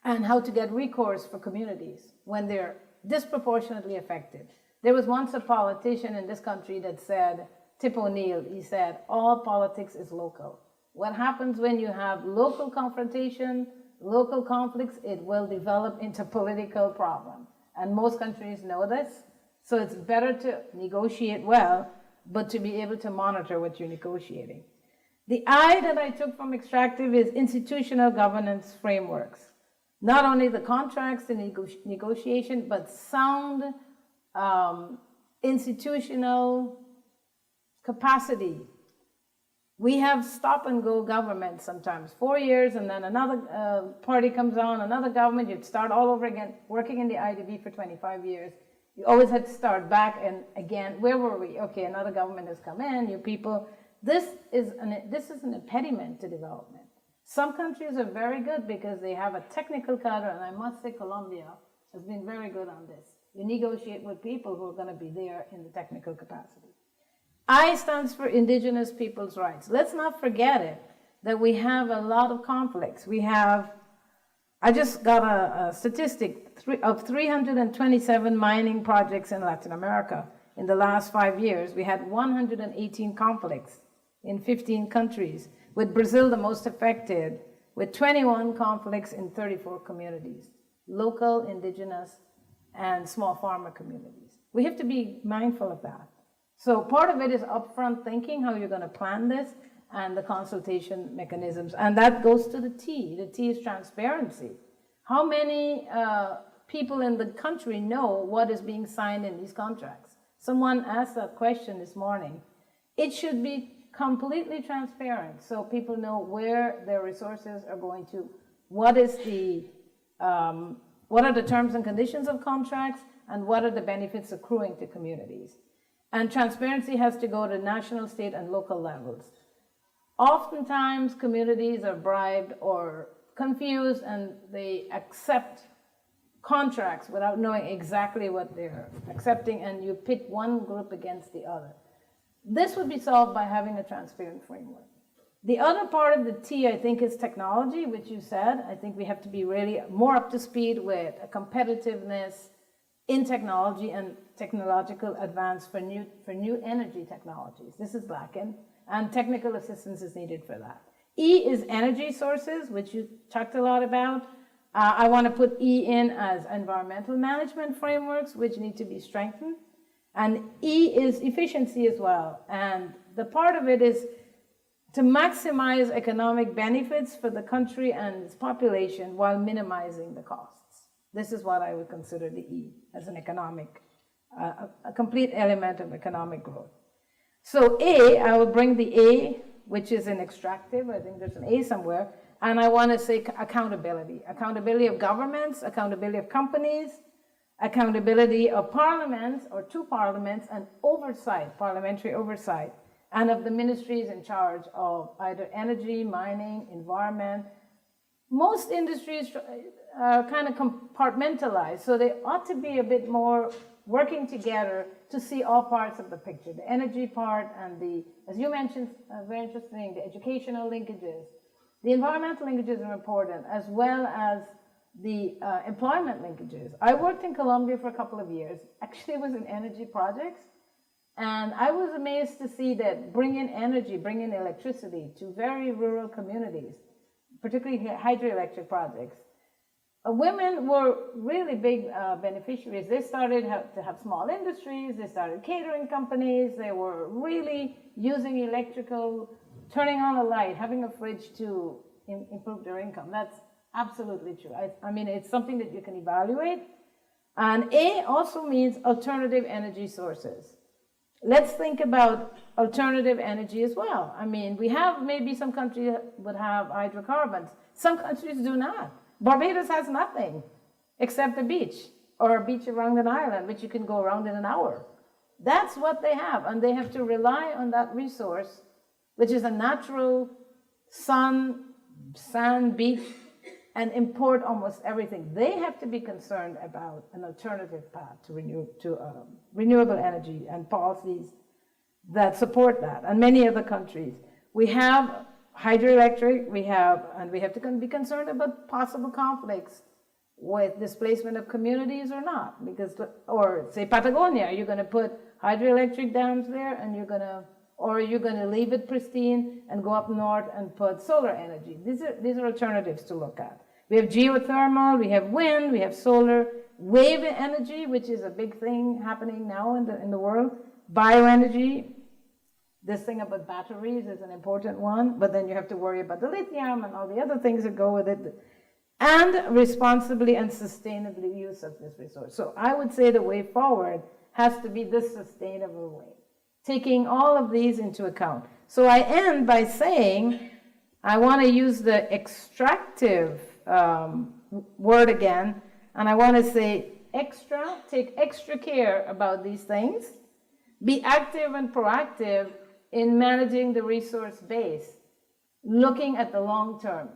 Speaker 6: how to get recourse for communities when they're disproportionately affected. There was once a politician in this country that said, Tip O'Neill, he said, all politics is local. What happens when you have local confrontation, local conflicts, it will develop into political problem. And most countries know this. So it's better to negotiate well, but to be able to monitor what you're negotiating. The I that I took from Extractive is institutional governance frameworks. Not only the contracts, the negotiation, but sound institutional capacity. We have stop and go government sometimes, 4 years, and then another party comes on, another government, you'd start all over again, working in the IDB for 25 years. You always had to start back and again, where were we? Okay, another government has come in, you people. This is an impediment to development. Some countries are very good because they have a technical cadre, and I must say Colombia has been very good on this. You negotiate with people who are going to be there in the technical capacity. I stands for indigenous people's rights. Let's not forget it, that we have a lot of conflicts. I just got a statistic of 327 mining projects in Latin America. In the last 5 years, we had 118 conflicts in 15 countries, with Brazil the most affected, with 21 conflicts in 34 communities, local, indigenous, and small farmer communities. We have to be mindful of that. So part of it is upfront thinking, how you're going to plan this, and the consultation mechanisms. And that goes to the T. The T is transparency. How many people in the country know what is being signed in these contracts? Someone asked that question this morning. It should be completely transparent so people know where their resources are going to, what are the terms and conditions of contracts, and what are the benefits accruing to communities. And transparency has to go to national, state, and local levels. Oftentimes, communities are bribed or confused, and they accept contracts without knowing exactly what they're accepting, and you pit one group against the other. This would be solved by having a transparent framework. The other part of the T, I think, is technology, which you said. I think we have to be really more up to speed with a competitiveness in technology and technological advance for new energy technologies. This is lacking, and technical assistance is needed for that. E is energy sources, which you talked a lot about. I want to put E in as environmental management frameworks, which need to be strengthened. And E is efficiency as well. And the part of it is to maximize economic benefits for the country and its population while minimizing the costs. This is what I would consider the E as an economic, a complete element of economic growth. So A, I will bring the A, which is an extractive. I think there's an A somewhere. And I want to say accountability. Accountability of governments, accountability of companies, accountability of parliaments or to parliaments, and oversight, parliamentary oversight, and of the ministries in charge of either energy, mining, environment. Most industries are kind of compartmentalized, so they ought to be a bit more working together to see all parts of the picture, the energy part and the, as you mentioned, very interesting, the educational linkages, The environmental linkages are important, as well as the employment linkages. I worked in Colombia for a couple of years. Actually, it was in energy projects. And I was amazed to see that bringing energy, bringing electricity to very rural communities, particularly hydroelectric projects, women were really big beneficiaries. They started to have small industries, they started catering companies, they were really using electrical, turning on a light, having a fridge to improve their income. That's absolutely true. I mean, it's something that you can evaluate. And A also means alternative energy sources. Let's think about alternative energy as well. I mean, we have maybe some countries would have hydrocarbons. Some countries do not. Barbados has nothing except a beach or a beach around an island, which you can go around in an hour. That's what they have, and they have to rely on that resource, which is a natural sun, sand, beach, and import almost everything. They have to be concerned about an alternative path to renewable energy and policies that support that. And many other countries, we have hydroelectric, we have to be concerned about possible conflicts with displacement of communities or not, because, or say Patagonia, are you going to put hydroelectric dams there, and or are you going to leave it pristine and go up north and put solar energy? These are alternatives to look at. We have geothermal, we have wind, we have solar, wave energy, which is a big thing happening now in the world, bioenergy. This thing about batteries is an important one, but then you have to worry about the lithium and all the other things that go with it, and responsibly and sustainably use of this resource. So I would say the way forward has to be this sustainable way, taking all of these into account. So I end by saying, I want to use the extractive word again, and I want to say take extra care about these things, be active and proactive in managing the resource base, looking at the long term.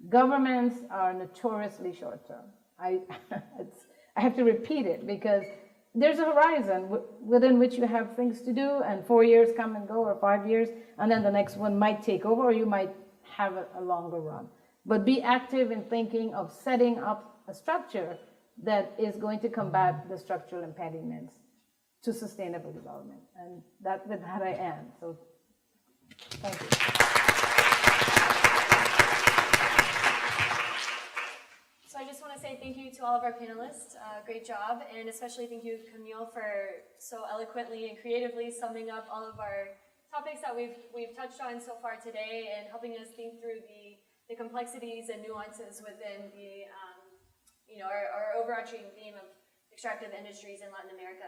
Speaker 6: Governments are notoriously short term. I have to repeat it because there's a horizon within which you have things to do, and 4 years come and go, or 5 years, and then the next one might take over, or you might have a longer run. But be active in thinking of setting up a structure that is going to combat the structural impediments to sustainable development. And with that I end. So thank you.
Speaker 2: So I just want to say thank you to all of our panelists. Great job. And especially thank you, Camille, for so eloquently and creatively summing up all of our topics that we've touched on so far today, and helping us think through the complexities and nuances within the, our overarching theme of extractive industries in Latin America.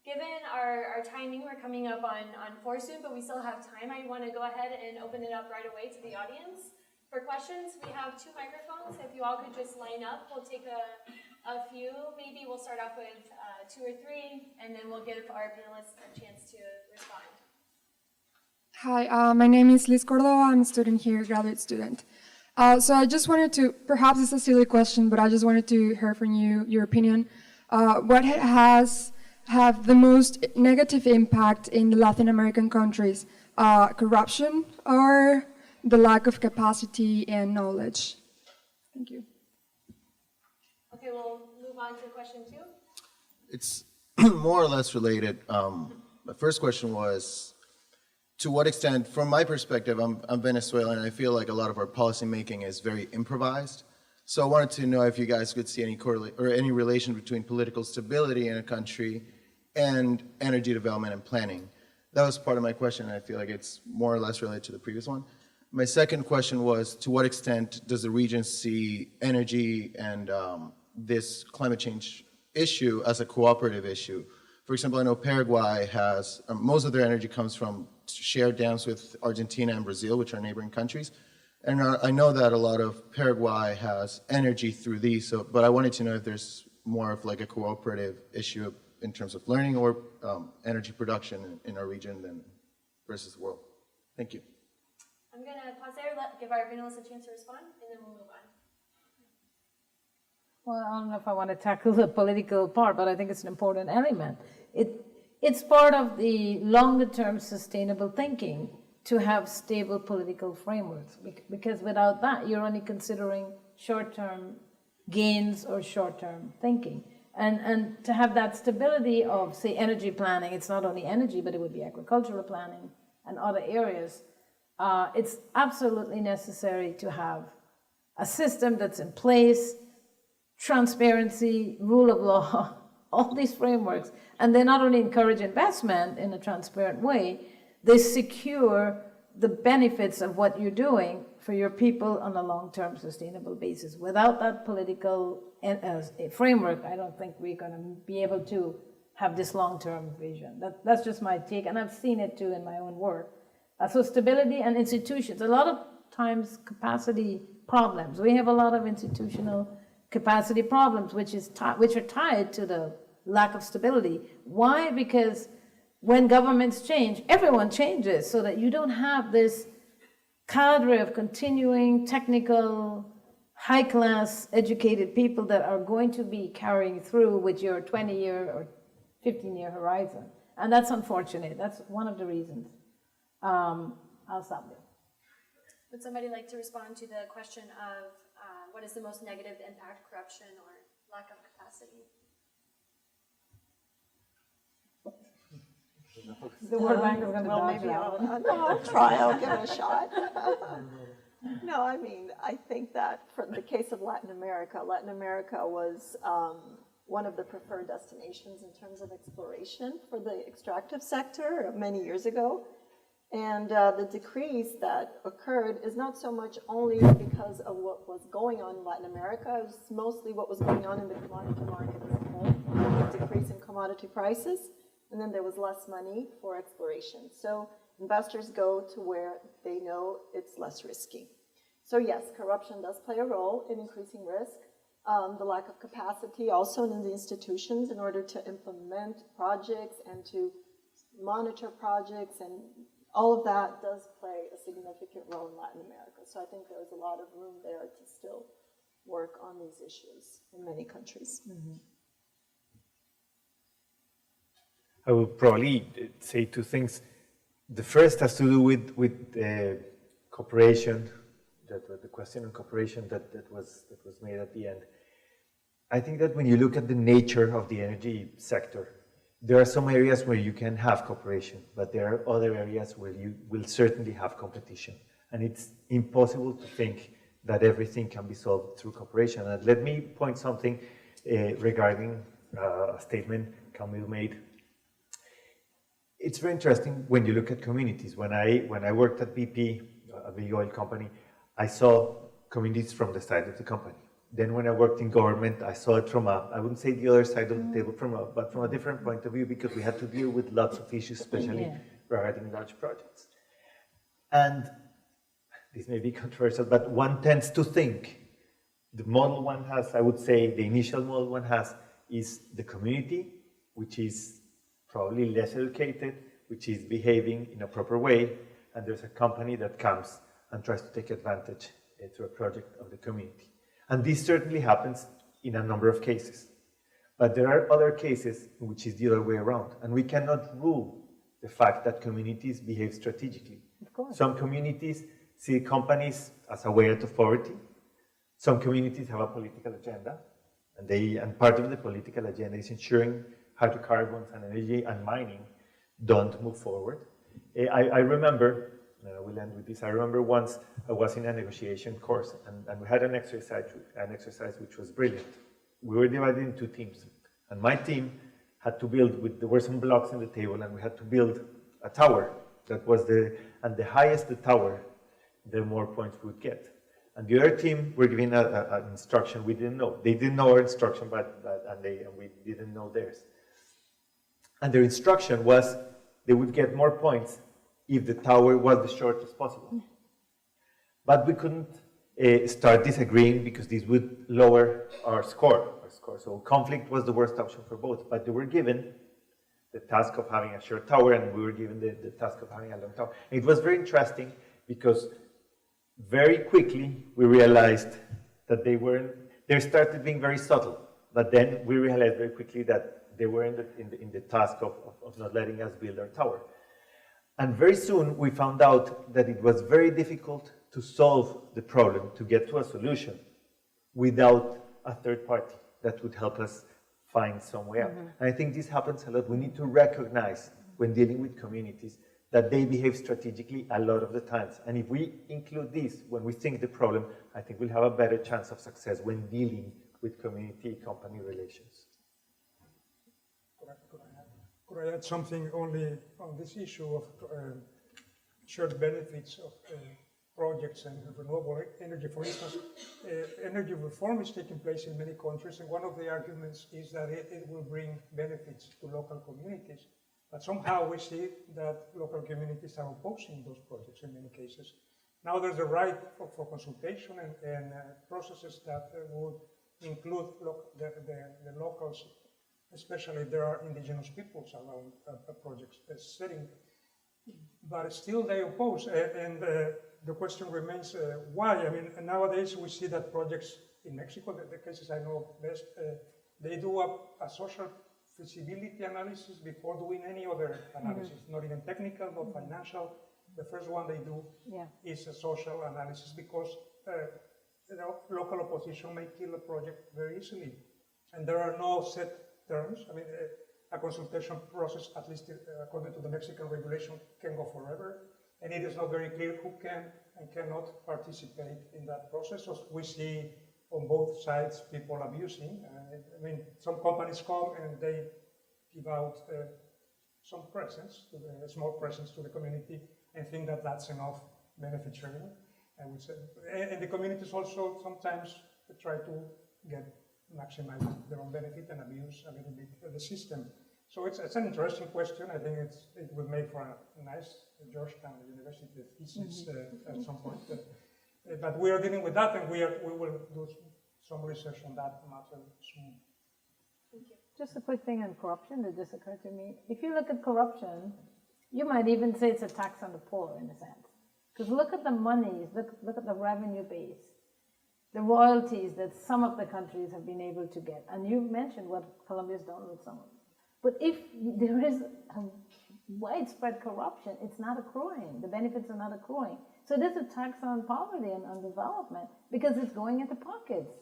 Speaker 2: Given our timing, we're coming up on 4 soon, but we still have time. I want to go ahead and open it up right away to the audience. For questions, we have 2 microphones. If you all could just line up, we'll take a few. Maybe we'll start off with 2 or 3, and then we'll give our panelists a chance to respond.
Speaker 7: Hi, my name is Liz Cordova. I'm a student here, graduate student. So I just wanted to, perhaps it's a silly question, but I just wanted to hear from you, your opinion. What have the most negative impact in the Latin American countries? Corruption or the lack of capacity and knowledge? Thank you.
Speaker 2: Okay, we'll move on to question 2.
Speaker 8: It's more or less related. The first question was, to what extent, from my perspective, I'm Venezuelan, and I feel like a lot of our policy making is very improvised. So I wanted to know if you guys could see any relation between political stability in a country and energy development and planning. That was part of my question, and I feel like it's more or less related to the previous one. My second question was, to what extent does the region see energy and this climate change issue as a cooperative issue? For example, I know Paraguay has, most of their energy comes from shared dams with Argentina and Brazil, which are neighboring countries. And I know that a lot of Paraguay has energy through these, but I wanted to know if there's more of like a cooperative issue in terms of learning or energy production in our region versus the world. Thank you.
Speaker 2: I'm going to pause there, give our panelists a chance to respond, and then we'll move on.
Speaker 6: Well, I don't know if I want to tackle the political part, but I think it's an important element. It's part of the longer-term sustainable thinking to have stable political frameworks, because without that, you're only considering short-term gains or short-term thinking. And to have that stability of, say, energy planning, it's not only energy, but it would be agricultural planning and other areas. It's absolutely necessary to have a system that's in place, transparency, rule of law, all these frameworks. And they not only encourage investment in a transparent way, they secure the benefits of what you're doing for your people on a long-term sustainable basis. Without that political framework, I don't think we're going to be able to have this long-term vision. That's just my take, and I've seen it too in my own work. So stability and institutions, a lot of times capacity problems. We have a lot of institutional capacity problems, which are tied to the lack of stability. Why? Because when governments change, everyone changes, so that you don't have this cadre of continuing technical, high-class educated people that are going to be carrying through with your 20-year or 15-year horizon. And that's unfortunate. That's one of the reasons. I'll stop there.
Speaker 2: Would somebody like to respond to the question of what is the most negative impact, corruption or lack of capacity?
Speaker 6: The World Bank is going to
Speaker 3: Well,
Speaker 6: dodge
Speaker 3: maybe
Speaker 6: that.
Speaker 3: I'll try, I'll give it a shot. No, I mean, I think that for the case of Latin America was one of the preferred destinations in terms of exploration for the extractive sector many years ago. And the decrease that occurred is not so much only because of what was going on in Latin America, it was mostly what was going on in the commodity market as a whole, the decrease in commodity prices, and then there was less money for exploration. So investors go to where they know it's less risky. So yes, corruption does play a role in increasing risk. The lack of capacity also in the institutions in order to implement projects and to monitor projects, and all of that does play a significant role in Latin America. So I think there's a lot of room there to still work on these issues in many countries. Mm-hmm.
Speaker 4: I will probably say two things. The first has to do with cooperation, the question on cooperation that was made at the end. I think that when you look at the nature of the energy sector, there are some areas where you can have cooperation, but there are other areas where you will certainly have competition. And it's impossible to think that everything can be solved through cooperation. And let me point something regarding a statement Camille made. It's very interesting when you look at communities. When I worked at BP, a big oil company, I saw communities from the side of the company. Then when I worked in government, I saw it from I wouldn't say the other side of the table, but from a different point of view, because we had to deal with lots of issues, especially regarding large projects. And this may be controversial, but one tends to think the model one has, I would say, the initial model one has is the community, which is probably less educated, which is behaving in a proper way, and there's a company that comes and tries to take advantage through a project of the community. And this certainly happens in a number of cases. But there are other cases in which is the other way around. And we cannot rule the fact that communities behave strategically.
Speaker 6: Of course.
Speaker 4: Some communities see companies as a way of authority. Some communities have a political agenda. And part of the political agenda is ensuring hydrocarbons and energy and mining don't move forward. I remember, and I will end with this, I remember once I was in a negotiation course and we had an exercise which was brilliant. We were divided into teams, and my team had to build, there were some blocks on the table, and we had to build a tower. That was and the higher the tower, the more points we would get. And the other team were given an instruction we didn't know. They didn't know our instruction, and we didn't know theirs. And their instruction was they would get more points if the tower was the shortest possible. But we couldn't start disagreeing because this would lower our score. So conflict was the worst option for both. But they were given the task of having a short tower, and we were given the task of having a long tower. And it was very interesting because very quickly we realized that they started being very subtle. But then we realized very quickly that they were in the task of not letting us build our tower. And very soon we found out that it was very difficult to solve the problem, to get to a solution without a third party that would help us find some way out. And I think this happens a lot. We need to recognize when dealing with communities that they behave strategically a lot of the times. And if we include this when we think the problem, I think we'll have a better chance of success when dealing with community-company relations.
Speaker 5: Could I add something only on this issue of shared benefits of projects and renewable energy? For instance, energy reform is taking place in many countries, and one of the arguments is that it will bring benefits to local communities. But somehow we see that local communities are opposing those projects in many cases. Now there's a right for consultation and processes that would include the locals, especially if there are indigenous peoples around a project setting. But still they oppose, and the question remains why. I mean, nowadays we see that projects in Mexico, the cases I know best, they do a social feasibility analysis before doing any other analysis, not even technical, but financial. The first one they do is a social analysis because local opposition may kill a project very easily. And there are no set terms. I mean, a consultation process, at least according to the Mexican regulation, can go forever. And it is not very clear who can and cannot participate in that process. So we see on both sides people abusing. I mean, some companies come and they give out some presents, a small presents to the community, and think that that's enough benefit sharing. And the communities also sometimes try to maximize their own benefit and abuse a little bit the system. So it's an interesting question. I think it will make for a nice Georgetown University thesis at some point. But we are dealing with that, and we will do some research on that matter soon.
Speaker 2: Thank you.
Speaker 6: Just a quick thing on corruption that just occurred to me. If you look at corruption, you might even say it's a tax on the poor in a sense. Because look at the monies, look at the revenue base, the royalties that some of the countries have been able to get. And you mentioned what Colombia's done with some of them. But if there is a widespread corruption, it's not accruing. The benefits are not accruing. So it is a tax on poverty and on development because it's going into pockets,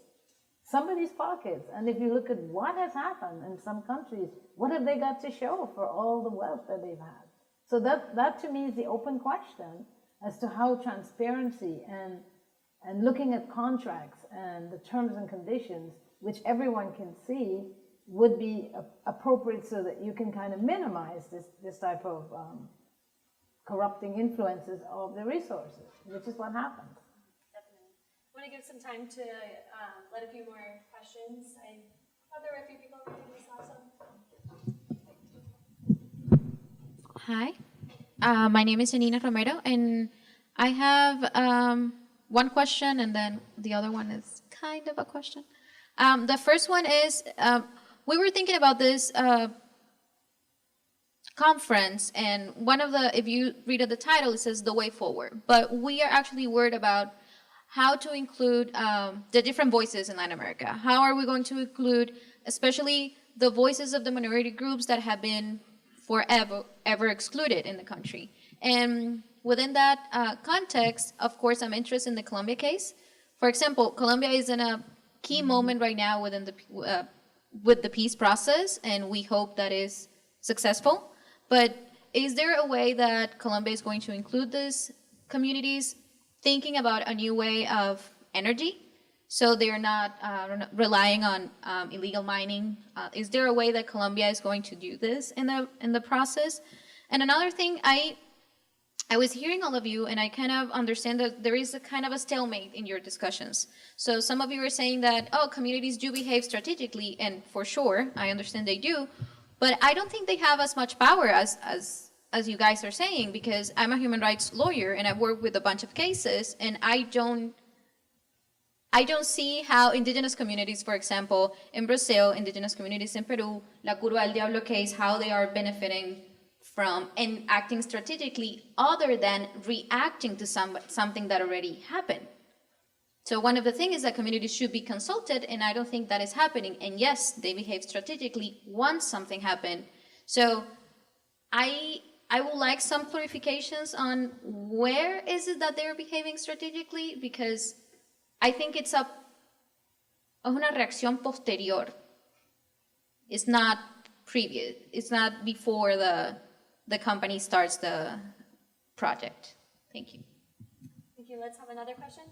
Speaker 6: somebody's pockets. And if you look at what has happened in some countries, what have they got to show for all the wealth that they've had? So that to me is the open question as to how transparency and looking at contracts and the terms and conditions, which everyone can see, would be appropriate so that you can kind of minimize this type of corrupting influences of the resources, which is what happens.
Speaker 2: Definitely. I want to give some time to let a few more questions. I thought there were a few people who did this also.
Speaker 9: Hi, my name is Janina Romero, and I have one question, and then the other one is kind of a question. The first one is, we were thinking about this conference, and one of the, if you read at the title, it says the way forward. But we are actually worried about how to include the different voices in Latin America. How are we going to include, especially the voices of the minority groups that have been forever excluded in the country? And within that context, of course, I'm interested in the Colombia case. For example, Colombia is in a key moment right now within the with the peace process, and we hope that is successful. But is there a way that Colombia is going to include these communities thinking about a new way of energy, so they're not relying on illegal mining? Is there a way that Colombia is going to do this in the process? And another thing, I was hearing all of you, and I kind of understand that there is a kind of a stalemate in your discussions. So some of you are saying that, oh, communities do behave strategically, and for sure, I understand they do, but I don't think they have as much power as you guys are saying, because I'm a human rights lawyer, and I've worked with a bunch of cases, and I don't see how indigenous communities, for example, in Brazil, indigenous communities in Peru, La Curva del Diablo case, how they are benefiting from and acting strategically other than reacting to something that already happened. So one of the things is that communities should be consulted, and I don't think that is happening. And yes, they behave strategically once something happened. So I I would like some clarifications on where is it that they're behaving strategically, because I think it's una reacción posterior. It's not previous. It's not before the company starts the project. Thank you.
Speaker 2: Thank you. Let's have another question.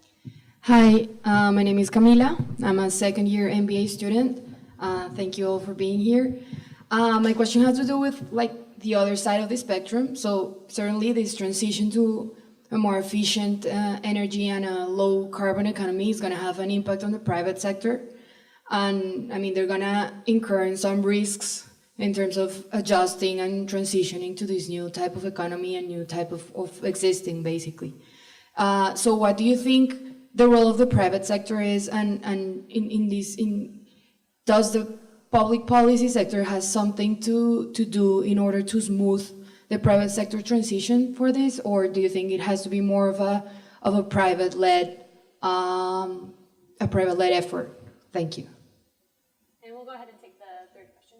Speaker 10: Hi, my name is Camila. I'm a second-year MBA student. Thank you all for being here. My question has to do with the other side of the spectrum. So certainly this transition to a more efficient energy and a low carbon economy is going to have an impact on the private sector. And I mean, they're going to incur some risks in terms of adjusting and transitioning to this new type of economy and new type of existing, basically. So what do you think the role of the private sector is, and does the public policy sector has something to do in order to smooth the private sector transition for this, or do you think it has to be more of a private-led effort? Thank you.
Speaker 2: And we'll go ahead and take the third question.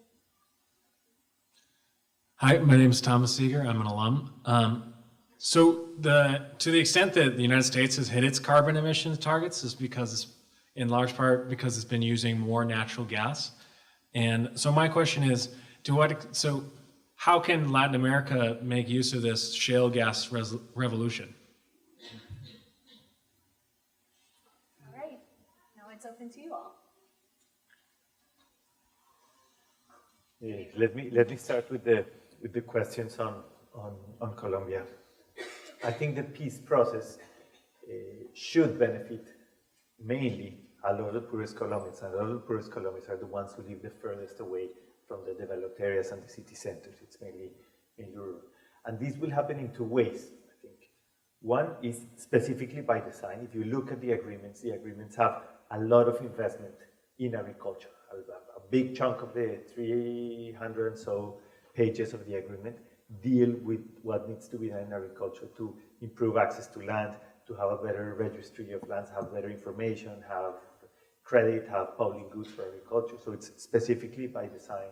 Speaker 11: Hi, my name is Thomas Seeger. I'm an alum. So to the extent that the United States has hit its carbon emissions targets is in large part because it's been using more natural gas. And so my question is, how can Latin America make use of this shale gas revolution?
Speaker 2: All right. Now it's open to you all.
Speaker 4: Let me start with the questions on Colombia. I think the peace process should benefit mainly a lot of the poorest Colombians, and a lot of the poorest Colombians are the ones who live the furthest away from the developed areas and the city centers. It's mainly rural. And this will happen in two ways, I think. One is specifically by design. If you look at the agreements have a lot of investment in agriculture. A big chunk of the 300 and so pages of the agreement deal with what needs to be done in agriculture to improve access to land, to have a better registry of lands, have better information, have credit, have public goods for agriculture. So it's specifically by design.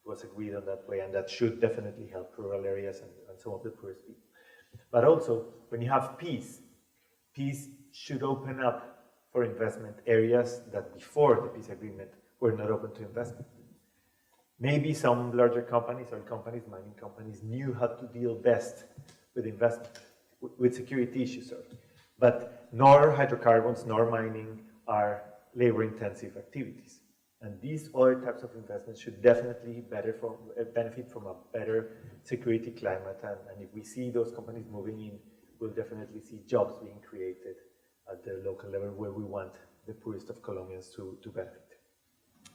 Speaker 4: It was agreed on that way, and that should definitely help rural areas and some of the poorest people. But also, when you have peace should open up for investment areas that before the peace agreement were not open to investment. Maybe some larger companies, mining companies, knew how to deal best with investment, with security issues, but nor hydrocarbons nor mining are labor-intensive activities. And these other types of investments should definitely benefit from a better security climate. And if we see those companies moving in, we'll definitely see jobs being created at the local level where we want the poorest of Colombians to benefit.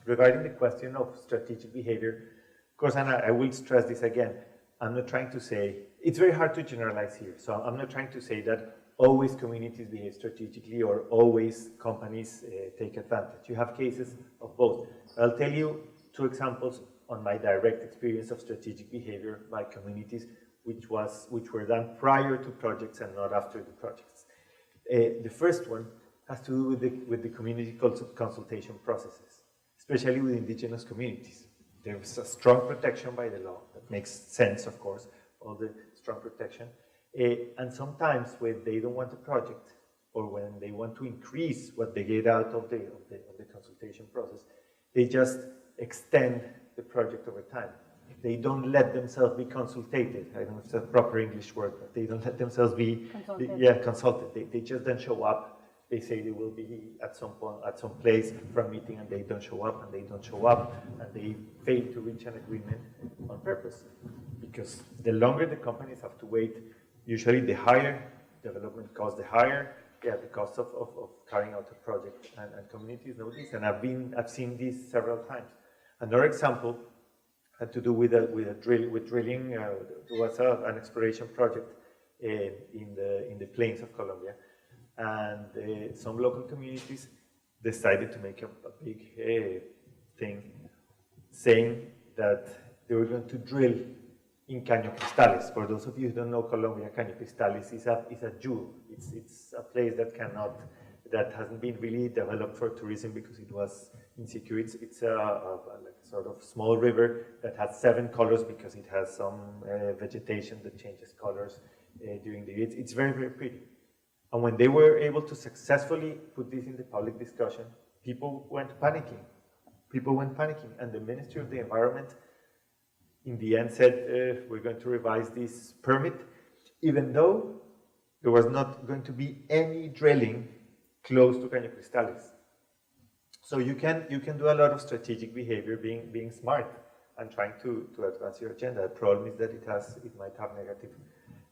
Speaker 4: Regarding the question of strategic behavior, of course, and I will stress this again, I'm not trying to say, it's very hard to generalize here, so I'm not trying to say that always communities behave strategically or always companies take advantage. You have cases of both. I'll tell you two examples on my direct experience of strategic behavior by communities, which were done prior to projects and not after the projects. The first one has to do with the community consultation processes, especially with indigenous communities. There's a strong protection by the law. That makes sense, of course, all the strong protection. And sometimes when they don't want a project, or when they want to increase what they get out of the consultation process, they just extend the project over time. They don't let themselves be consulted. I don't know if it's a proper English word, but they don't let themselves be consulted. They just don't show up. They say they will be at some point, at some place for a meeting, and they don't show up, and they don't show up, and they fail to reach an agreement on purpose. Because the longer the companies have to wait, usually the higher development cost, the higher the cost of carrying out a project, and communities know this, and I've seen this several times. Another example had to do with drilling. There was an exploration project in the plains of Colombia, and some local communities decided to make a big thing, saying that they were going to drill in Caño Cristales. For those of you who don't know Colombia, Caño Cristales is a jewel. It's a place that hasn't been really developed for tourism because it was insecure. It's like sort of small river that has 7 colors because it has some vegetation that changes colors during the year. It's very, very pretty. And when they were able to successfully put this in the public discussion, people went panicking. People went panicking, and the Ministry of the Environment in the end said, we're going to revise this permit, even though there was not going to be any drilling close to Caño Cristales. So you can do a lot of strategic behavior, being smart and trying to advance your agenda. The problem is that it might have negative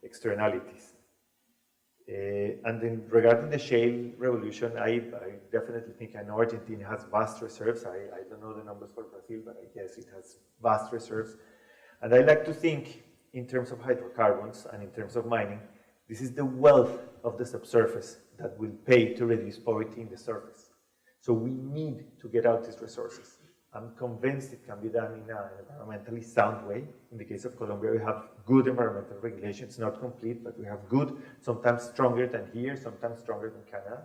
Speaker 4: externalities. And then regarding the shale revolution, I definitely think, I know Argentina has vast reserves. I don't know the numbers for Brazil, but I guess it has vast reserves. And I like to think in terms of hydrocarbons and in terms of mining, this is the wealth of the subsurface that will pay to reduce poverty in the surface. So we need to get out these resources. I'm convinced it can be done in an environmentally sound way. In the case of Colombia, we have good environmental regulation. It's not complete, but we have good, sometimes stronger than here, sometimes stronger than Canada.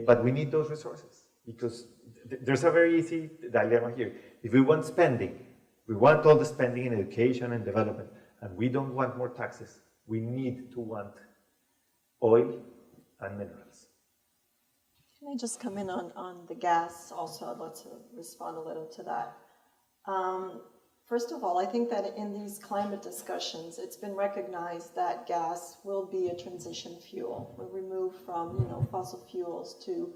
Speaker 4: But we need those resources because there's a very easy dilemma here. If we want spending, we want all the spending in education and development, and we don't want more taxes. We need to want oil and minerals.
Speaker 3: Can I just come in on the gas also? I'd like to respond a little to that. First of all, I think that in these climate discussions, it's been recognized that gas will be a transition fuel. We'll remove from fossil fuels to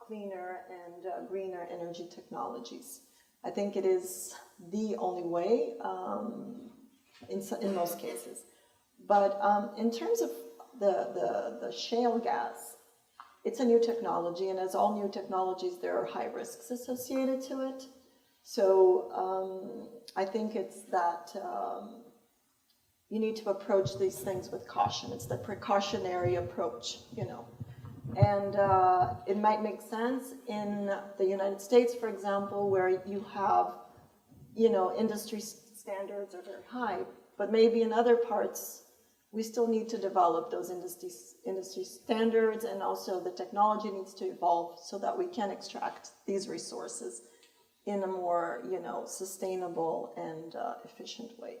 Speaker 3: cleaner and greener energy technologies. I think it is the only way in most cases. But in terms of the shale gas, it's a new technology, and as all new technologies, there are high risks associated to it. So I think it's that you need to approach these things with caution. It's the precautionary approach, And it might make sense in the United States, for example, where you have, industry standards are very high, but maybe in other parts, we still need to develop those industry standards, and also the technology needs to evolve so that we can extract these resources in a more, sustainable and efficient way.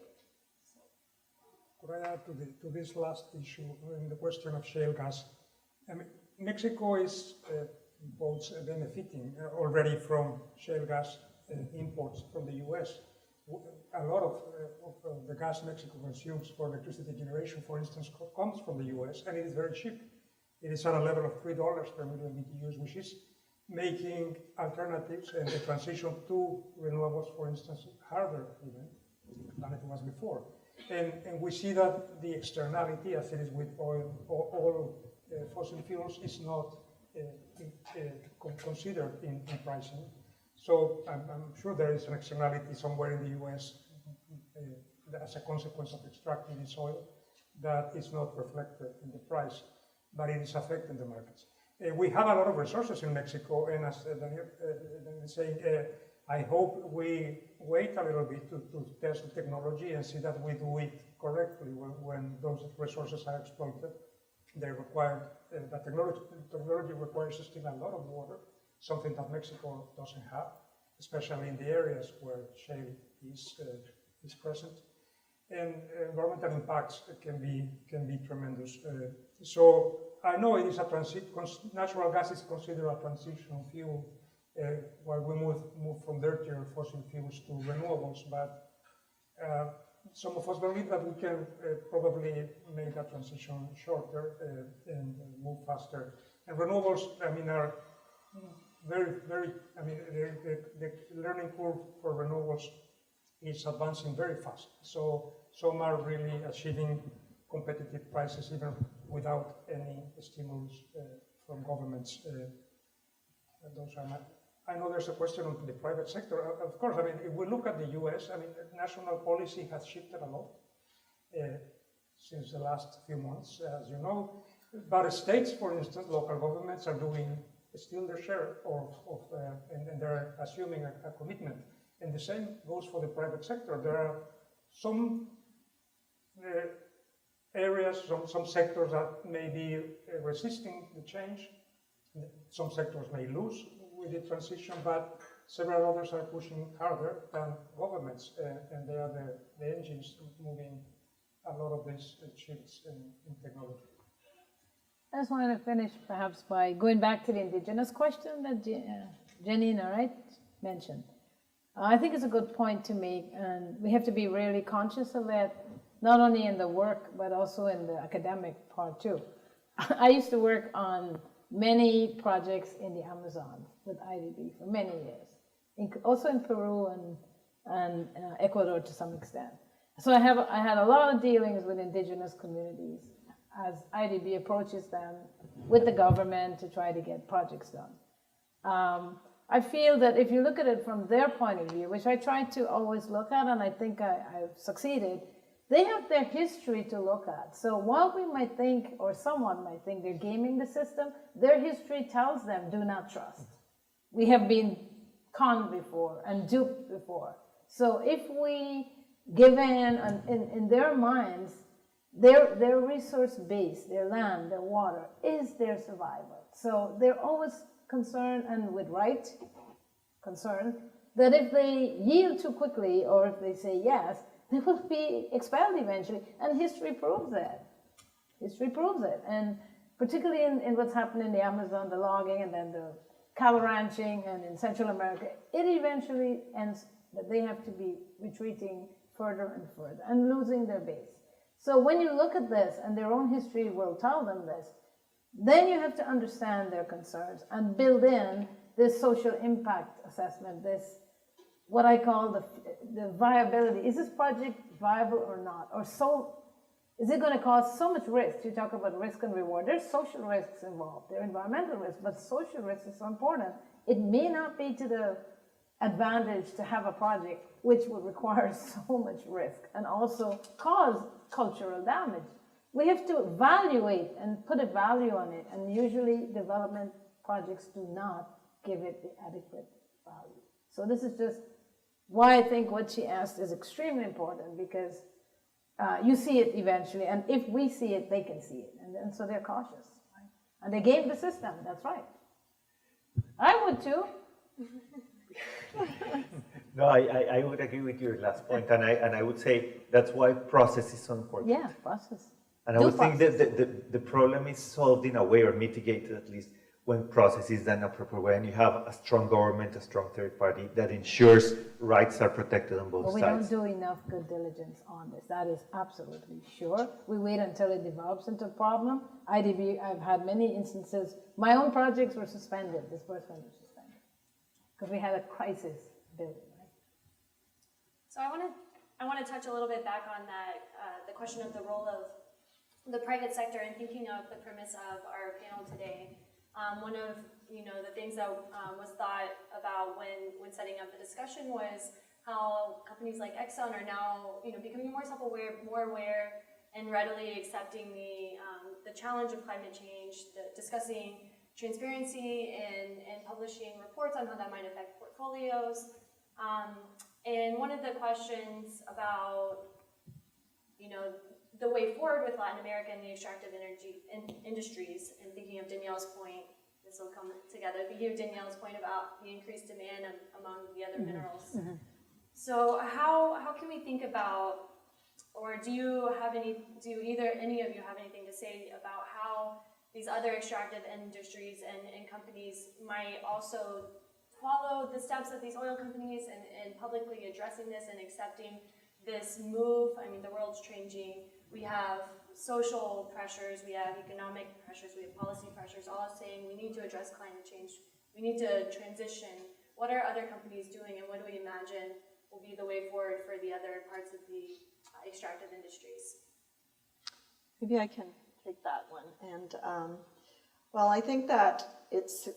Speaker 5: Could I add to this last issue in the question of shale gas? I mean, Mexico is both benefiting already from shale gas imports from the U.S. A lot of the gas Mexico consumes for electricity generation, for instance, comes from the U.S., and it is very cheap. It is at a level of $3 per million BTUs, which is making alternatives and the transition to renewables, for instance, harder even than it was before. And we see that the externality, as it is with all fossil fuels, is not considered in pricing. So I'm sure there is an externality somewhere in the U.S. As a consequence of extracting this oil that is not reflected in the price, but it is affecting the markets. We have a lot of resources in Mexico, and as Daniel is saying, I hope we wait a little bit to test the technology and see that we do it correctly when those resources are exploited. They require, that technology requires still a lot of water, something that Mexico doesn't have, especially in the areas where shale is present. And environmental impacts can be tremendous. So I know it is natural gas is considered a transition fuel while we move from dirtier fossil fuels to renewables, but some of us believe that we can probably make that transition shorter and move faster. And renewables, are very, very, the learning curve for renewables is advancing very fast. So some are really achieving competitive prices even without any stimulus from governments. I know there's a question on the private sector. Of course, if we look at the US, national policy has shifted a lot since the last few months, as you know. But states, for instance, local governments are doing still their share and they're assuming a commitment. And the same goes for the private sector. There are some areas, some sectors that may be resisting the change. Some sectors may lose with the transition, but several others are pushing harder than governments, and they are the engines moving a lot of these shifts in technology.
Speaker 6: I just want to finish perhaps by going back to the indigenous question that Janina, right, mentioned. I think it's a good point to make, and we have to be really conscious of it, not only in the work, but also in the academic part too. I used to work on many projects in the Amazon with IDB for many years, also in Peru and Ecuador to some extent. So I had a lot of dealings with indigenous communities as IDB approaches them with the government to try to get projects done. I feel that if you look at it from their point of view, which I try to always look at, and I think I've succeeded, they have their history to look at. So while we might think, or someone might think they're gaming the system, their history tells them, do not trust. We have been conned before and duped before. So if we give in their minds, their resource base, their land, their water, is their survival. So they're always concerned, and with right concern, that if they yield too quickly, or if they say yes, they will be expelled eventually, and history proves that. History proves it, and particularly in what's happened in the Amazon, the logging, and then the cattle ranching, and in Central America, it eventually ends that they have to be retreating further and further, and losing their base. So when you look at this, and their own history will tell them this, then you have to understand their concerns and build in this social impact assessment, this what I call the viability. Is this project viable or not? Or is it going to cause so much risk? You talk about risk and reward. There's social risks involved. There are environmental risks, but social risks is so important. It may not be to the advantage to have a project which would require so much risk and also cause cultural damage. We have to evaluate and put a value on it, and usually development projects do not give it the adequate value. So this is just why I think what she asked is extremely important, because you see it eventually, and if we see it, they can see it, and so they're cautious, right? And they game the system, that's right. I would too.
Speaker 4: No, I would agree with your last point, and I would say that's why process is so important.
Speaker 6: Yeah, process.
Speaker 4: And I would think that the problem is solved in a way, or mitigated at least, when process is done a proper way, and you have a strong government, a strong third party that ensures rights are protected on both
Speaker 6: But we
Speaker 4: sides.
Speaker 6: don't do enough good diligence on this. That is absolutely sure. We wait until it develops into a problem. IDB, I've had many instances. My own projects were suspended, disbursement was suspended, because we had a crisis building. Right?
Speaker 2: So I want to touch a little bit back on that, the question of the role of the private sector, and thinking of the premise of our panel today. One of the things that was thought about when setting up the discussion was how companies like Exxon are now becoming more self-aware, more aware, and readily accepting the challenge of climate change, discussing transparency and publishing reports on how that might affect portfolios. And one of the questions about the way forward with Latin America and the extractive energy industries, and thinking of Danielle's point, this will come together, thinking of Danielle's point about the increased demand among the other minerals. So how can we think about, or do either any of you have anything to say about how these other extractive industries and companies might also follow the steps of these oil companies and publicly addressing this and accepting this move? I mean, the world's changing. We have social pressures, we have economic pressures, we have policy pressures, all saying we need to address climate change. We need to transition. What are other companies doing, and what do we imagine will be the way forward for the other parts of the extractive industries?
Speaker 3: Maybe I can take that one. And well, I think that it's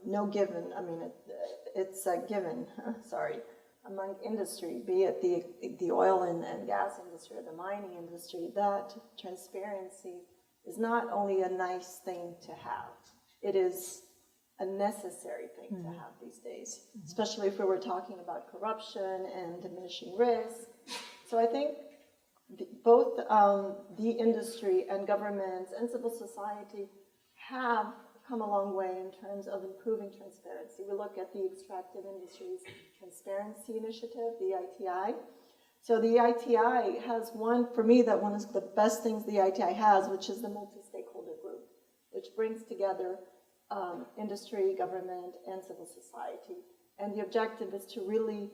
Speaker 3: no given. I mean, it's a given. Sorry. Among industry, be it the oil and gas industry or the mining industry, that transparency is not only a nice thing to have, it is a necessary thing to have these days, especially if we were talking about corruption and diminishing risk. So I think both the industry and governments and civil society have come a long way in terms of improving transparency. We look at the Extractive Industries Transparency Initiative, the EITI. So the EITI has one of the best things the EITI has, which is the multi-stakeholder group, which brings together industry, government, and civil society. And the objective is to really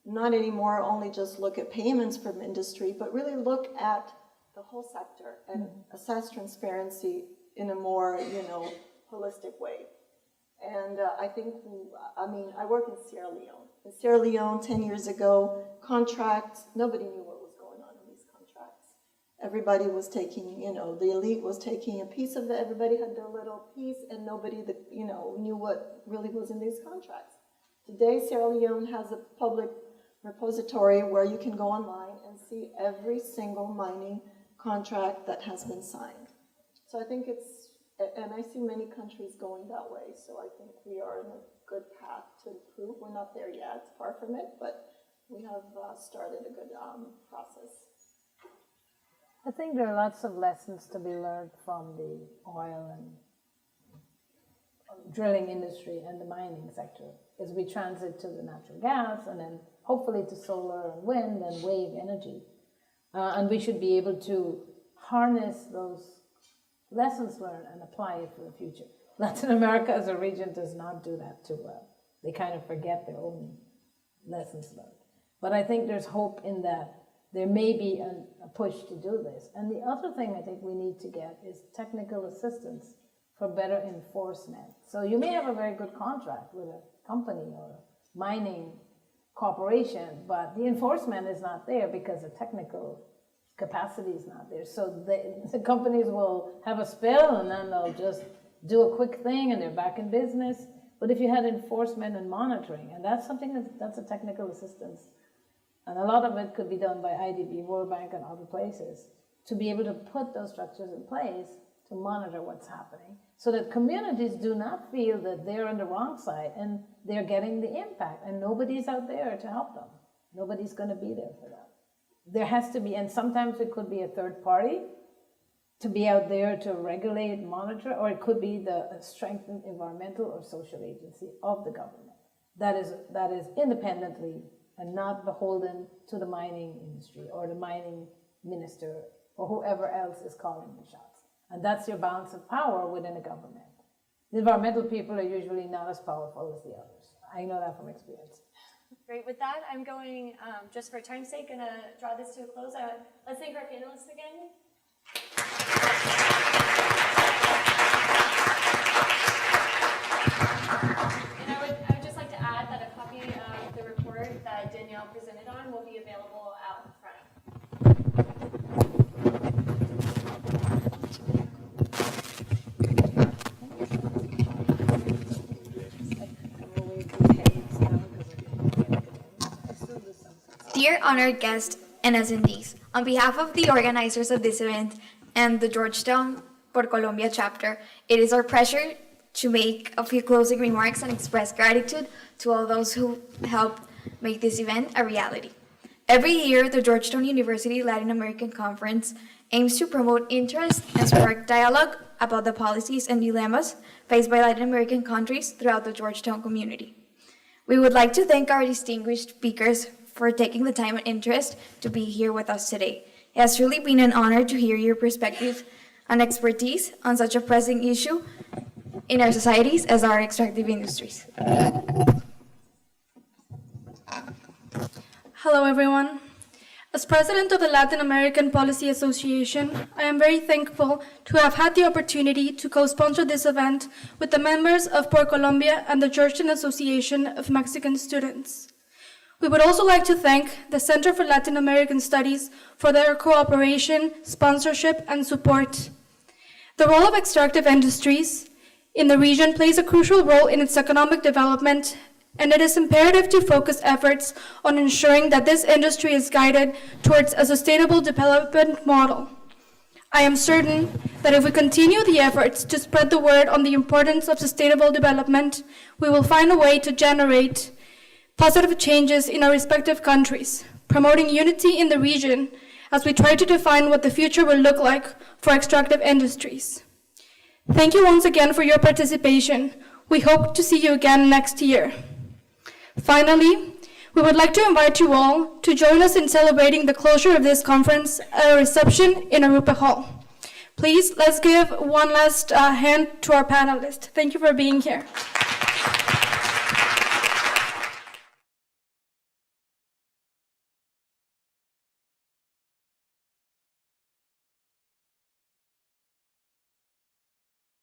Speaker 3: not anymore only just look at payments from industry, but really look at the whole sector and assess transparency in a more, holistic way. And I work in Sierra Leone. In Sierra Leone, 10 years ago, contracts, nobody knew what was going on in these contracts. Everybody was taking, the elite was taking a piece of it, everybody had their little piece, and nobody, knew what really was in these contracts. Today, Sierra Leone has a public repository where you can go online and see every single mining contract that has been signed. So I think and I see many countries going that way, so I think we are in a good path to improve. We're not there yet, far from it, but we have started a good process.
Speaker 6: I think there are lots of lessons to be learned from the oil and drilling industry and the mining sector as we transit to the natural gas and then hopefully to solar and wind and wave energy. And we should be able to harness those lessons learned and apply it for the future. Latin America as a region does not do that too well. They kind of forget their own lessons learned. But I think there's hope in that there may be a push to do this. And the other thing I think we need to get is technical assistance for better enforcement. So you may have a very good contract with a company or a mining corporation, but the enforcement is not there because the technical capacity is not there. So the companies will have a spill and then they'll just do a quick thing and they're back in business. But if you had enforcement and monitoring, and that's something that's a technical assistance, and a lot of it could be done by IDB, World Bank, and other places, to be able to put those structures in place to monitor what's happening, so that communities do not feel that they're on the wrong side and they're getting the impact, and nobody's out there to help them. Nobody's going to be there for them. There has to be, and sometimes it could be a third party to be out there to regulate, monitor, or it could be the strengthened environmental or social agency of the government that is independently and not beholden to the mining industry or the mining minister or whoever else is calling the shots. And that's your balance of power within a government. The environmental people are usually not as powerful as the others. I know that from experience.
Speaker 2: Great. With that, I'm going, just for time's sake, going to draw this to a close. Let's thank our panelists again. And I would just like to add that a copy of the report that Danielle presented on will be available out front.
Speaker 12: Dear honored guests and attendees, on behalf of the organizers of this event and the Georgetown por Colombia chapter, it is our pleasure to make a few closing remarks and express gratitude to all those who helped make this event a reality. Every year, the Georgetown University Latin American Conference aims to promote interest and spark dialogue about the policies and dilemmas faced by Latin American countries throughout the Georgetown community. We would like to thank our distinguished speakers for taking the time and interest to be here with us today. It has truly been an honor to hear your perspective and expertise on such a pressing issue in our societies as our extractive industries.
Speaker 13: Hello, everyone. As president of the Latin American Policy Association, I am very thankful to have had the opportunity to co-sponsor this event with the members of Por Colombia and the Georgetown Association of Mexican Students. We would also like to thank the Center for Latin American Studies for their cooperation, sponsorship, and support. The role of extractive industries in the region plays a crucial role in its economic development, and it is imperative to focus efforts on ensuring that this industry is guided towards a sustainable development model. I am certain that if we continue the efforts to spread the word on the importance of sustainable development, we will find a way to generate positive changes in our respective countries, promoting unity in the region as we try to define what the future will look like for extractive industries. Thank you once again for your participation. We hope to see you again next year. Finally, we would like to invite you all to join us in celebrating the closure of this conference at a reception in Arupa Hall. Please, let's give one last hand to our panelists. Thank you for being here.